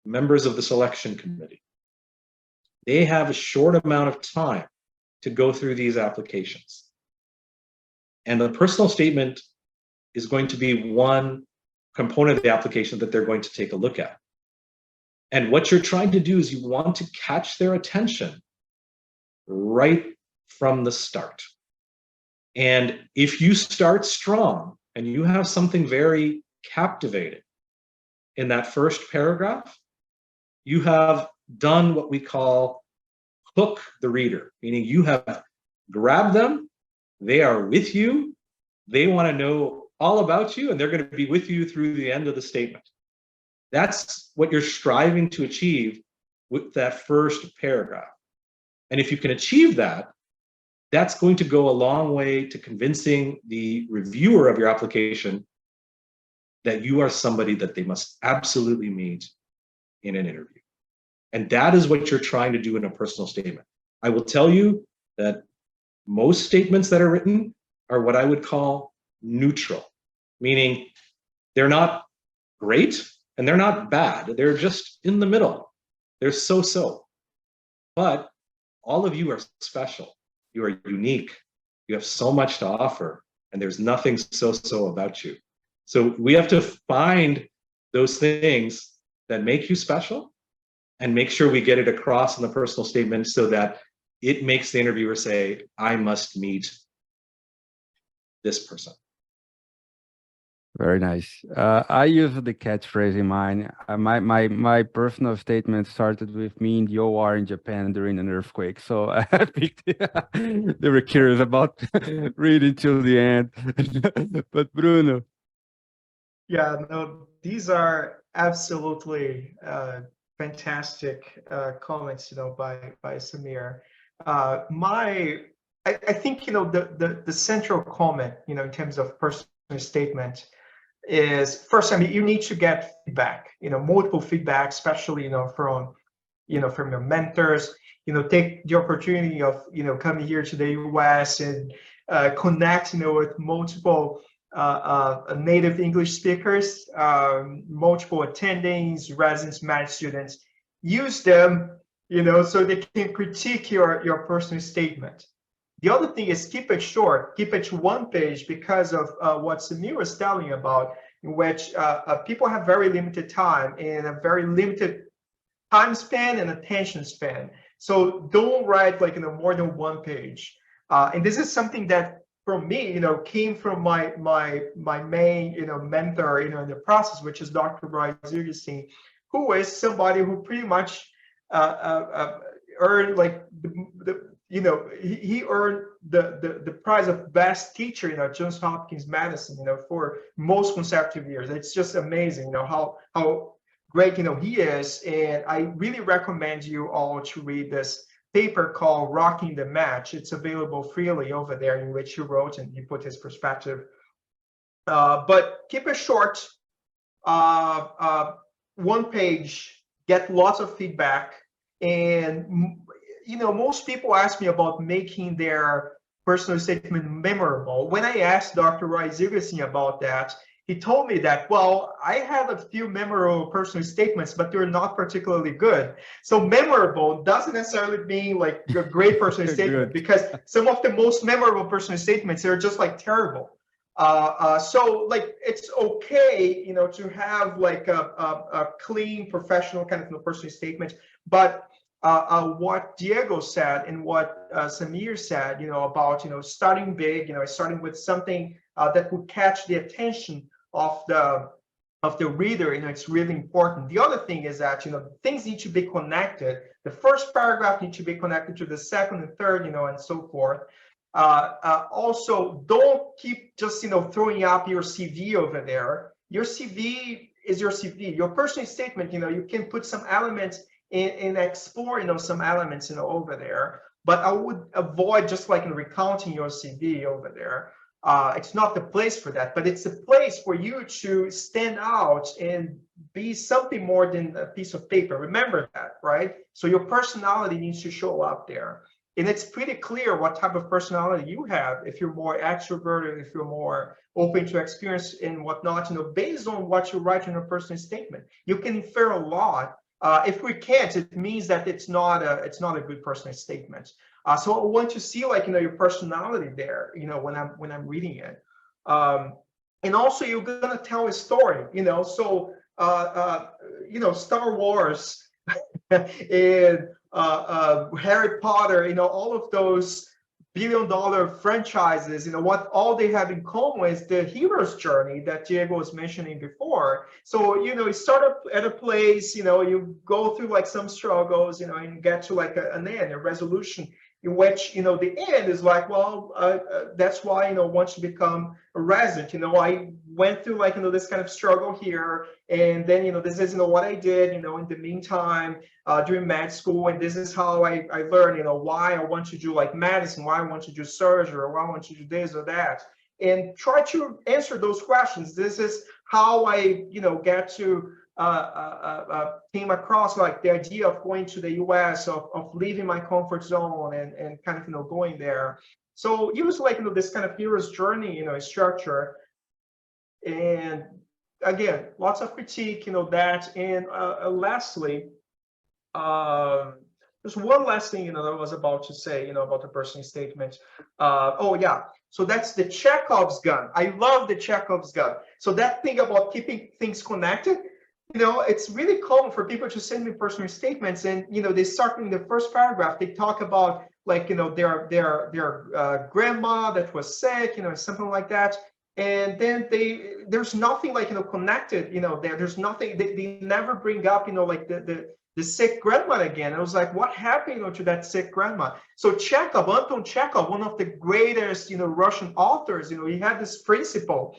members of the selection committee, they have a short amount of time to go through these applications. And the personal statement is going to be one component of the application that they're going to take a look at. And what you're trying to do is you want to catch their attention right from the start. And if you start strong and you have something very captivating in that first paragraph, you have done what we call hook the reader, meaning you have grabbed them, they are with you, they want to know all about you, and they're going to be with you through the end of the statement. That's what you're striving to achieve with that first paragraph. And if you can achieve that, that's going to go a long way to convincing the reviewer of your application that you are somebody that they must absolutely meet in an interview. And that is what you're trying to do in a personal statement. I will tell you that most statements that are written are what I would call neutral, meaning they're not great and they're not bad. They're just in the middle. They're so-so. But all of you are special. You are unique. You have so much to offer, and there's nothing so-so about you. So we have to find those things that make you special and make sure we get it across in the personal statement so that it makes the interviewer say, I must meet this person. Very nice. I use the catchphrase in mine. My personal statement started with me in the OR in Japan during an earthquake. So I picked they were curious about reading till the end. But Bruno. Yeah, no, these are absolutely fantastic comments, by Samir. I think, the central comment, in terms of personal statement is, first, you need to get feedback, multiple feedback, especially, from your mentors. Take the opportunity of, coming here to the US and connect, with multiple native English speakers, multiple attendings, Residency Match students. Use them, so they can critique your personal statement. The other thing is keep it short, keep it to 1 page, because of what Samir was telling you about, in which people have very limited time and a very limited time span and attention span. So don't write more than 1 page. And this is something that, for me, came from my main, mentor, in the process, which is Dr. Residency, who is somebody who pretty much earned he earned the prize of best teacher at Johns Hopkins Medicine, for most consecutive years. It's just amazing, how great, he is. And I really recommend you all to read this paper called Rocking the Match. It's available freely over there, in which he wrote and he put his perspective. But keep it short, 1 page, get lots of feedback. And most people ask me about making their personal statement memorable. When I asked Dr. Residency about that, he told me that, well, I had a few memorable personal statements, but they're not particularly good. So memorable doesn't necessarily mean like a great personal statement, because some of the most memorable personal statements are just like terrible. So like it's okay, you know, to have like a clean, professional kind of personal statement, but what Deigo said and what Samir said, you know, about, you know, starting big, you know, starting with something that would catch the attention of the reader, you know, it's really important. The other thing is that, you know, things need to be connected. The first paragraph needs to be connected to the second and third, you know, and so forth. Also, don't keep just, you know, throwing up your CV over there. Your CV is your CV. Your personal statement, you know, you can put some elements in explore, you know, some elements, you know, over there. But I would avoid just like recounting your CV over there. It's not the place for that, but it's a place for you to stand out and be something more than a piece of paper. Remember that, right? So your personality needs to show up there. And it's pretty clear what type of personality you have, if you're more extroverted, if you're more open to experience and whatnot, you know, based on what you write in a personal statement. You can infer a lot. If we can't, it means that it's not a good personal statement. So I want to see, like, you know, your personality there, you know, when I'm reading it. And also you're gonna tell a story, you know. So you know, Star Wars and Harry Potter, you know, all of those billion-dollar franchises, you know, what all they have in common is the hero's journey that Deigo was mentioning before. So, you know, you start up at a place, you know, you go through like some struggles, you know, and you get to like an end, a resolution, in which, you know, the end is like, well, that's why, you know, once you become a resident, you know, I went through like, you know, this kind of struggle here, and then, you know, this is, you know, what I did, you know, in the meantime, during med school, and this is how I learned, you know, why I want to do like medicine, why I want to do surgery, or why I want to do this or that, and try to answer those questions. This is how I, you know, get to came across like the idea of going to the US, of leaving my comfort zone and kind of, you know, going there. So use like, you know, this kind of hero's journey, you know, structure. And again, lots of critique, you know, that. And lastly, there's one last thing, you know, that I was about to say, you know, about the personal statement. Oh yeah, so that's the Chekhov's gun. I love the Chekhov's gun. So that thing about keeping things connected, you know, it's really common for people to send me personal statements, and, you know, they start in the first paragraph, they talk about like, you know, their grandma that was sick, you know, something like that. And then there's nothing like, you know, connected, you know, there's nothing, they never bring up, you know, like the sick grandma again. I was like, what happened, you know, to that sick grandma? So Chekhov, Anton Chekhov, one of the greatest, you know, Russian authors, you know, he had this principle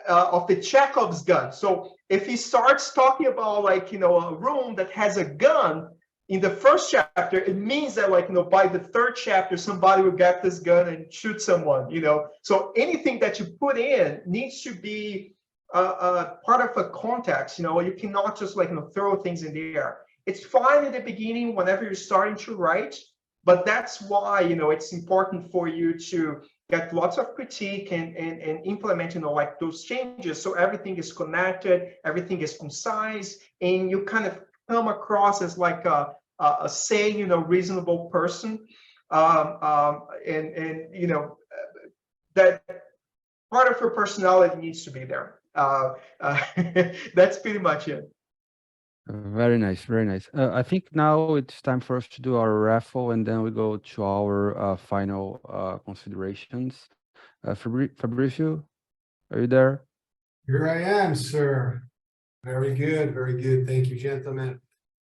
of the Chekhov's gun. So if he starts talking about like, you know, a room that has a gun in the first chapter, it means that like, you know, by the third chapter, somebody will get this gun and shoot someone, you know. So anything that you put in needs to be part of a context, you know. You cannot just like, you know, throw things in the air. It's fine in the beginning whenever you're starting to write, but that's why, you know, it's important for you to get lots of critique and implement, you know, like those changes, so everything is connected, everything is concise, and you kind of come across as like a sane, you know, reasonable person, and you know, that part of your personality needs to be there. That's pretty much it. Very nice, very nice. I think now it's time for us to do our raffle, and then we go to our final considerations. Fabricio, are you there? Here I am, sir. Very good, very good. Thank you, gentlemen.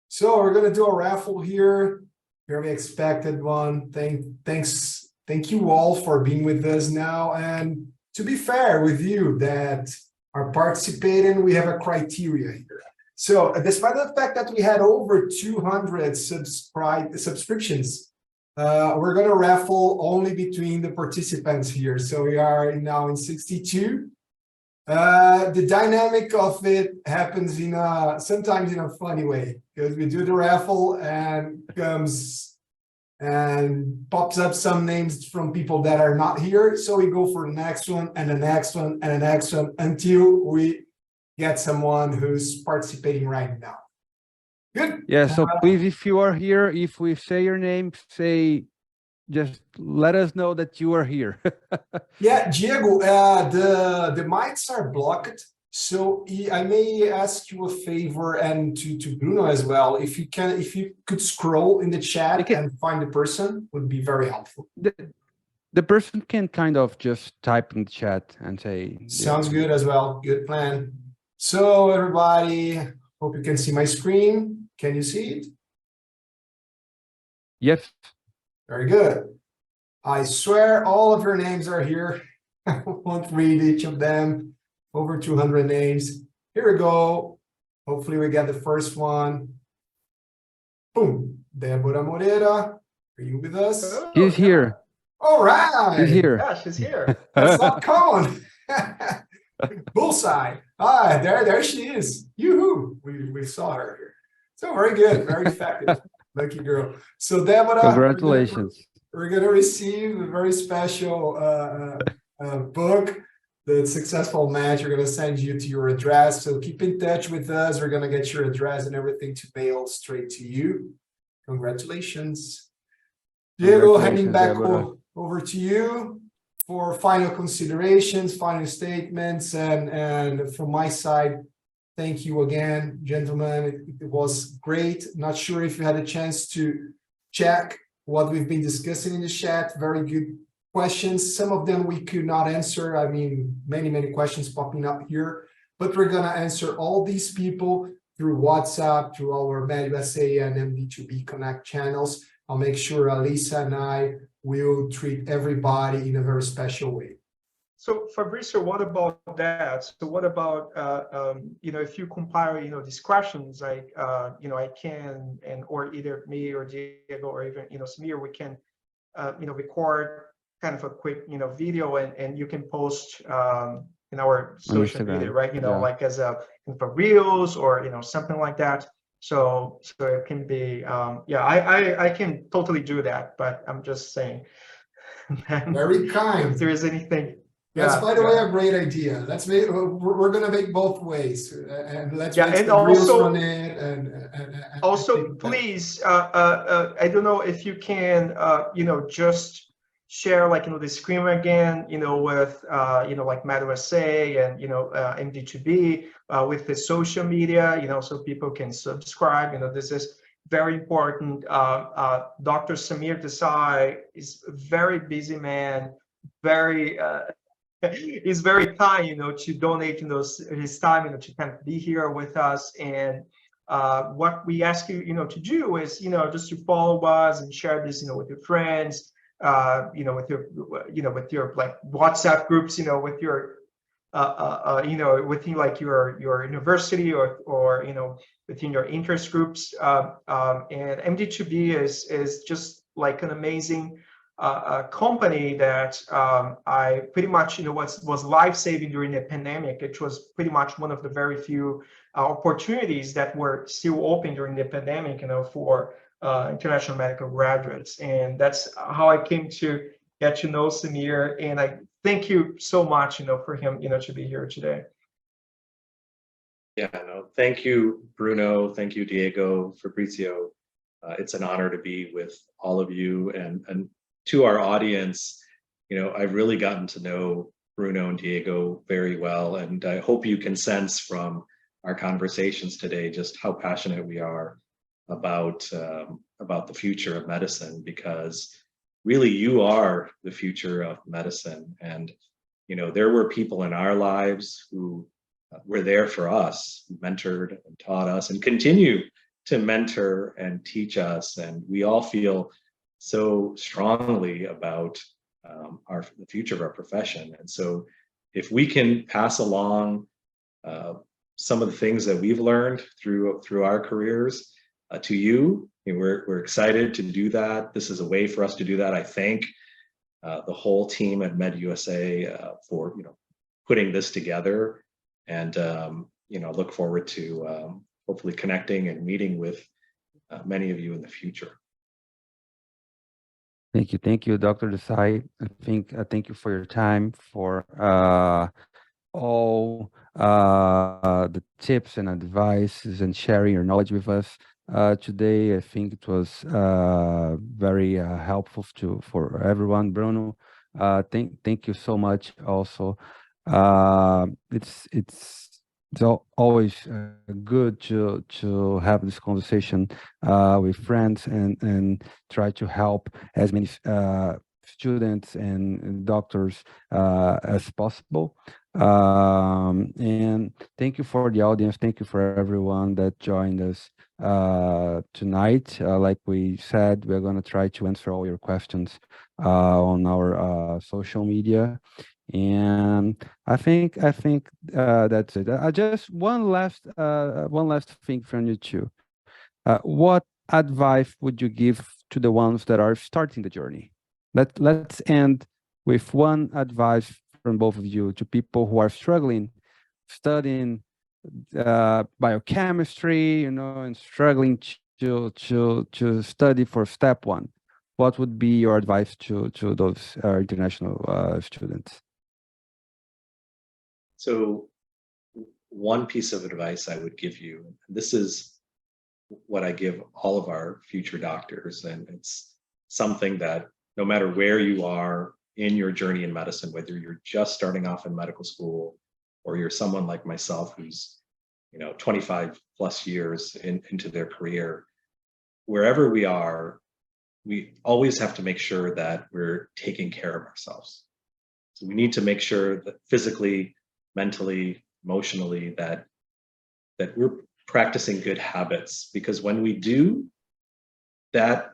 So we're gonna do a raffle here. Very expected one. Thank you all for being with us now. And to be fair with you that are participating, we have a criteria here. So despite the fact that we had over 200 subscriptions, we're going to raffle only between the participants here. So we are now in 62. The dynamic of it happens in sometimes in a funny way, because we do the raffle and and pops up some names from people that are not here. So we go for the next one and the next one and the next one until we get someone who's participating right now. Good. Yeah, so please, if you are here, if we say your name, just let us know that you are here. Yeah, Diego, the mics are blocked. So I may ask you a favor, and to Bruno as well. If you could scroll in the chat and find the person, would be very helpful. The person can kind of just type in the chat and say. Sounds good as well. Good plan. So everybody, hope you can see my screen. Can you see it? Yes. Very good. I swear all of your names are here. I won't read each of them. Over 200 names. Here we go. Hopefully we get the first one. Boom. Deborah Moreira, are you with us? Oh, She's here. All right. She's here. Yeah, she's here. That's not common. Bullseye. Ah, there she is. Yoo-hoo. We saw her here. So very good, very effective. Lucky girl. So Deborah, Congratulations. We're gonna receive a very special book, The Successful Match. We're gonna send you to your address. So keep in touch with us. We're gonna get your address and everything to mail straight to you. Congratulations. Diego, handing back over to you for final considerations, final statements, and from my side, thank you again, gentlemen. It was great. Not sure if you had a chance to check what we've been discussing in the chat. Very good questions. Some of them we could not answer. I mean, many questions popping up here, but we're gonna answer all these people through WhatsApp, through our MedUSA and MD2B Connect channels. I'll make sure Alisa and I will treat everybody in a very special way. So Fabrizio, what about that? So what about, if you compile, these questions, I can, or either me or Diego or even, Samir, we can, record kind of a quick, video and you can post in our social media, right? Like as for reels or, something like that. So it can be, I can totally do that, but I'm just saying. Very kind. If there is anything. That's, by the way, a great idea. Let's make. We're going to make both ways, and let's make and some also, reels on it. And also, please, I don't know if you can, just share the screen again, with like MedUSA and MD2B with the social media, so people can subscribe. This is very important. Dr. Samir Desai is a very busy man, very. He's very kind, to donate, his time, to kind of be here with us. And what we ask you, to do is, just to follow us and share this, with your friends, with your like WhatsApp groups, with your, within like your university or within your interest groups. And MD2B is just like an amazing a company that I pretty much, was life-saving during the pandemic. It was pretty much one of the very few opportunities that were still open during the pandemic, for international medical graduates. And that's how I came to get to know Samir. And I thank you so much, for him, to be here today. Yeah, no, thank you, Bruno. Thank you, Diego, Fabrizio. It's an honor to be with all of you, and to our audience, I've really gotten to know Bruno and Diego very well, and I hope you can sense from our conversations today just how passionate we are about the future of medicine, because really you are the future of medicine. And there were people in our lives who were there for us, who mentored and taught us and continue to mentor and teach us, and we all feel so strongly about the future of our profession. And so if we can pass along some of the things that we've learned through our careers to you, we're excited to do that. This is a way for us to do that. I thank the whole team at MedUSA for putting this together, and look forward to hopefully connecting and meeting with many of you in the future. Thank you, Dr. Desai. Thank you for your time, for all the tips and advices and sharing your knowledge with us today. I think it was very helpful for everyone. Bruno, thank you so much. Also, it's always good to have this conversation with friends and try to help as many students and doctors as possible. And thank you for the audience. Thank you for everyone that joined us tonight. Like we said, we're going to try to answer all your questions on our social media. And I think that's it. Just one last thing from you too. What advice would you give to the ones that are starting the journey? Let's end with one advice from both of you to people who are struggling, studying biochemistry, you know, and struggling to study for step one. What would be your advice to those international students? So one piece of advice I would give you, and this is what I give all of our future doctors, and it's something that no matter where you are in your journey in medicine, whether you're just starting off in medical school or you're someone like myself who's 25 plus years into their career, wherever we are, we always have to make sure that we're taking care of ourselves. So we need to make sure that physically, mentally, emotionally, that we're practicing good habits, because when we do, that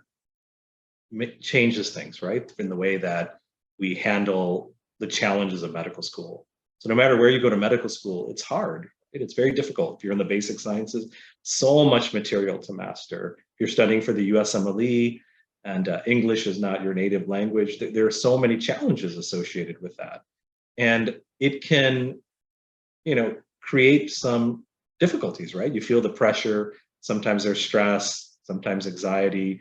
changes things, right? In the way that we handle the challenges of medical school. So no matter where you go to medical school, it's hard. It's very difficult. If you're in the basic sciences, so much material to master. If you're studying for the USMLE and English is not your native language, there are so many challenges associated with that. And it can, create some difficulties, right? You feel the pressure. Sometimes there's stress, sometimes anxiety.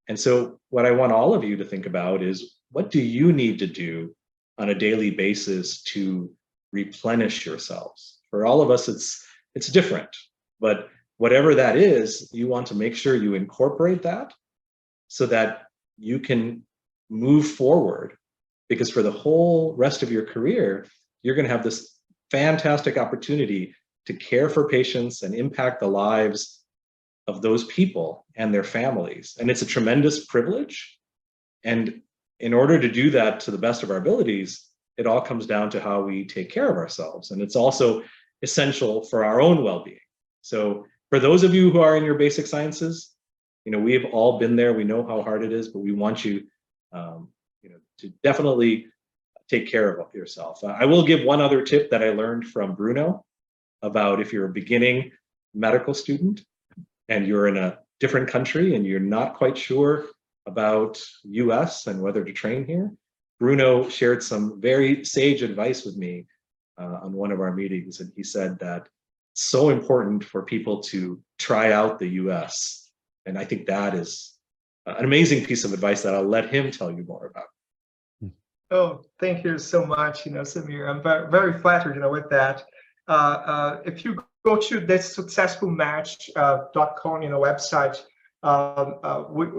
And so what I want all of you to think about is, what do you need to do on a daily basis to replenish yourselves? For all of us, it's different, but whatever that is, you want to make sure you incorporate that so that you can move forward, because for the whole rest of your career, you're going to have this fantastic opportunity to care for patients and impact the lives of those people and their families. And it's a tremendous privilege. And in order to do that to the best of our abilities, it all comes down to how we take care of ourselves. And it's also essential for our own well-being. So for those of you who are in your basic sciences, we've all been there. We know how hard it is, but we want you, to definitely take care of yourself. I will give one other tip that I learned from Bruno about if you're a beginning medical student and you're in a different country and you're not quite sure about US and whether to train here. Bruno shared some very sage advice with me on one of our meetings, and he said that it's so important for people to try out the US. And I think that is an amazing piece of advice that I'll let him tell you more about. Oh, thank you so much, Samir. I'm very, very flattered, with that. If you go to the successfulmatch.com, website,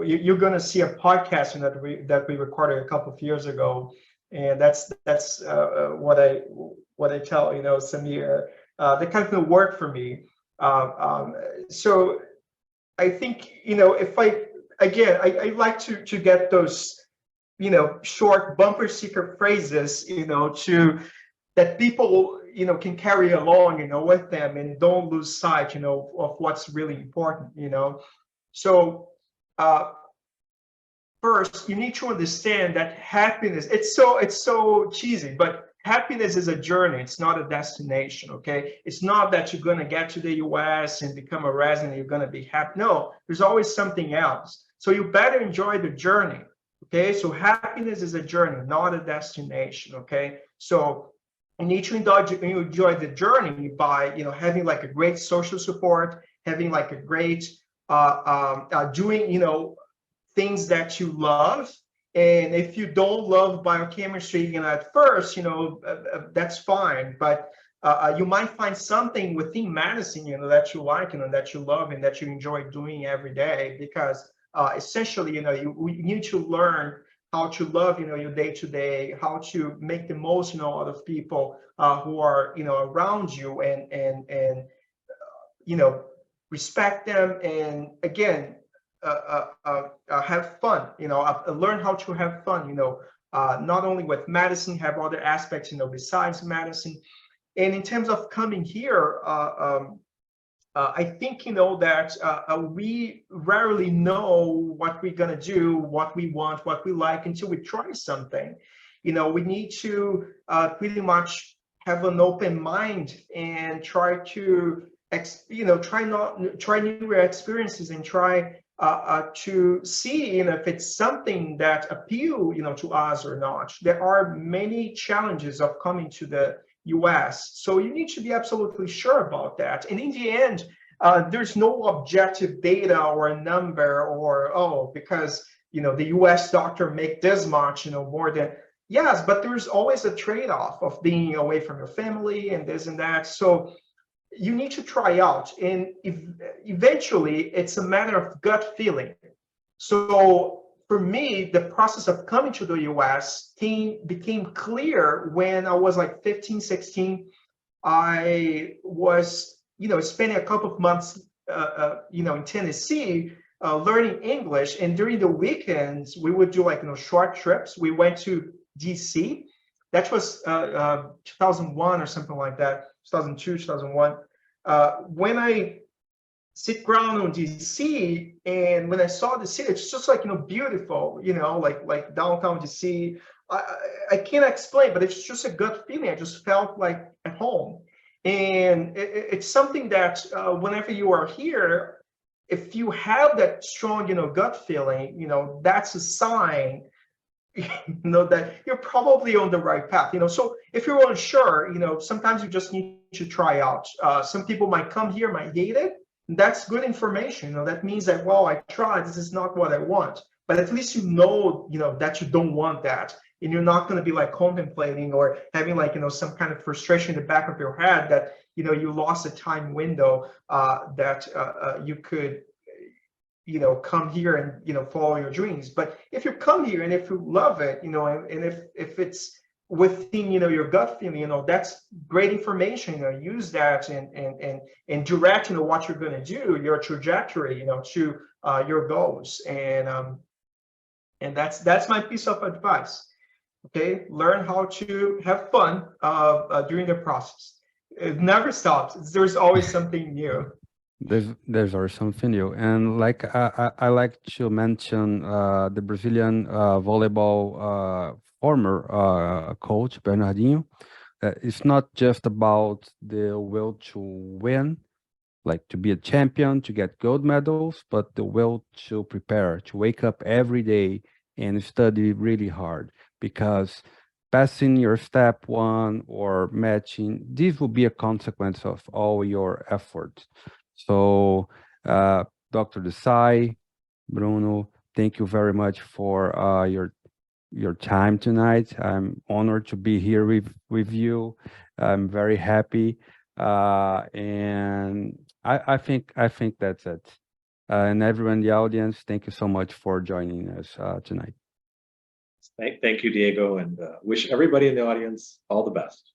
you're going to see a podcast that we recorded a couple of years ago, and that's what I tell Samir. That kind of work for me. So I think if I like to get those short bumper sticker phrases to that people can carry along with them and don't lose sight of what's really important. So first you need to understand that happiness, it's so cheesy, but happiness is a journey. It's not a destination. Okay, it's not that you're going to get to the US and become a resident, you're going to be happy. No, there's always something else. So you better enjoy the journey. Okay, so happiness is a journey, not a destination. Okay, so you need to enjoy the journey by having like a great social support, having like a great doing things that you love, And if you don't love biochemistry, at first, that's fine. But you might find something within medicine, that you like, that you love and that you enjoy doing every day. Because essentially, you need to learn how to love, your day to day, how to make the most, out of people who are, around you, and respect them, and again, have fun, learn how to have fun, not only with medicine, have other aspects, besides medicine. And in terms of coming here, I think, that we rarely know what we're going to do, what we want, what we like until we try something. We need to pretty much have an open mind and try to, try new experiences, and try to see, if it's something that appeal, to us or not. There are many challenges of coming to the US. So you need to be absolutely sure about that. And in the end, there's no objective data or a number, or, because, the US doctor make this much, more than, yes, but there's always a trade-off of being away from your family and this and that. So you need to try out. And eventually it's a matter of gut feeling. So for me, the process of coming to the US became clear when I was like 15, 16. I was, spending a couple of months, in Tennessee, learning English. And during the weekends, we would do like, short trips. We went to DC. That was 2001 or something like that, 2002, 2001. When I sit ground on DC, and when I saw the city, it's just like, beautiful, like downtown DC. I can't explain, but it's just a gut feeling. I just felt like at home. And it's something that whenever you are here, if you have that strong, gut feeling, that's a sign, that you're probably on the right path. So if you're unsure, sometimes you just need to try out. Some people might come here, might hate it. That's good information. That means that, well, I tried, this is not what I want. But at least that you don't want that. And you're not going to be like contemplating or having like, some kind of frustration in the back of your head that, you lost a time window that you could, come here and, follow your dreams. But if you come here and if you love it, and if it's within, your gut feeling, that's great information, use that and direct, what you're going to do, your trajectory, to your goals. And that's my piece of advice. Okay, learn how to have fun during the process. It never stops. There's always something new. There's always something new. And like I like to mention the Brazilian volleyball former coach Bernardinho. It's not just about the will to win, like to be a champion, to get gold medals, but the will to prepare, to wake up every day and study really hard, because passing your step one or matching, this will be a consequence of all your efforts. So Dr. Desai, Bruno, thank you very much for your time tonight. I'm honored to be here with you. I'm very happy, and I think that's it. And everyone in the audience, thank you so much for joining us tonight. Thank you, Diego, and wish everybody in the audience all the best.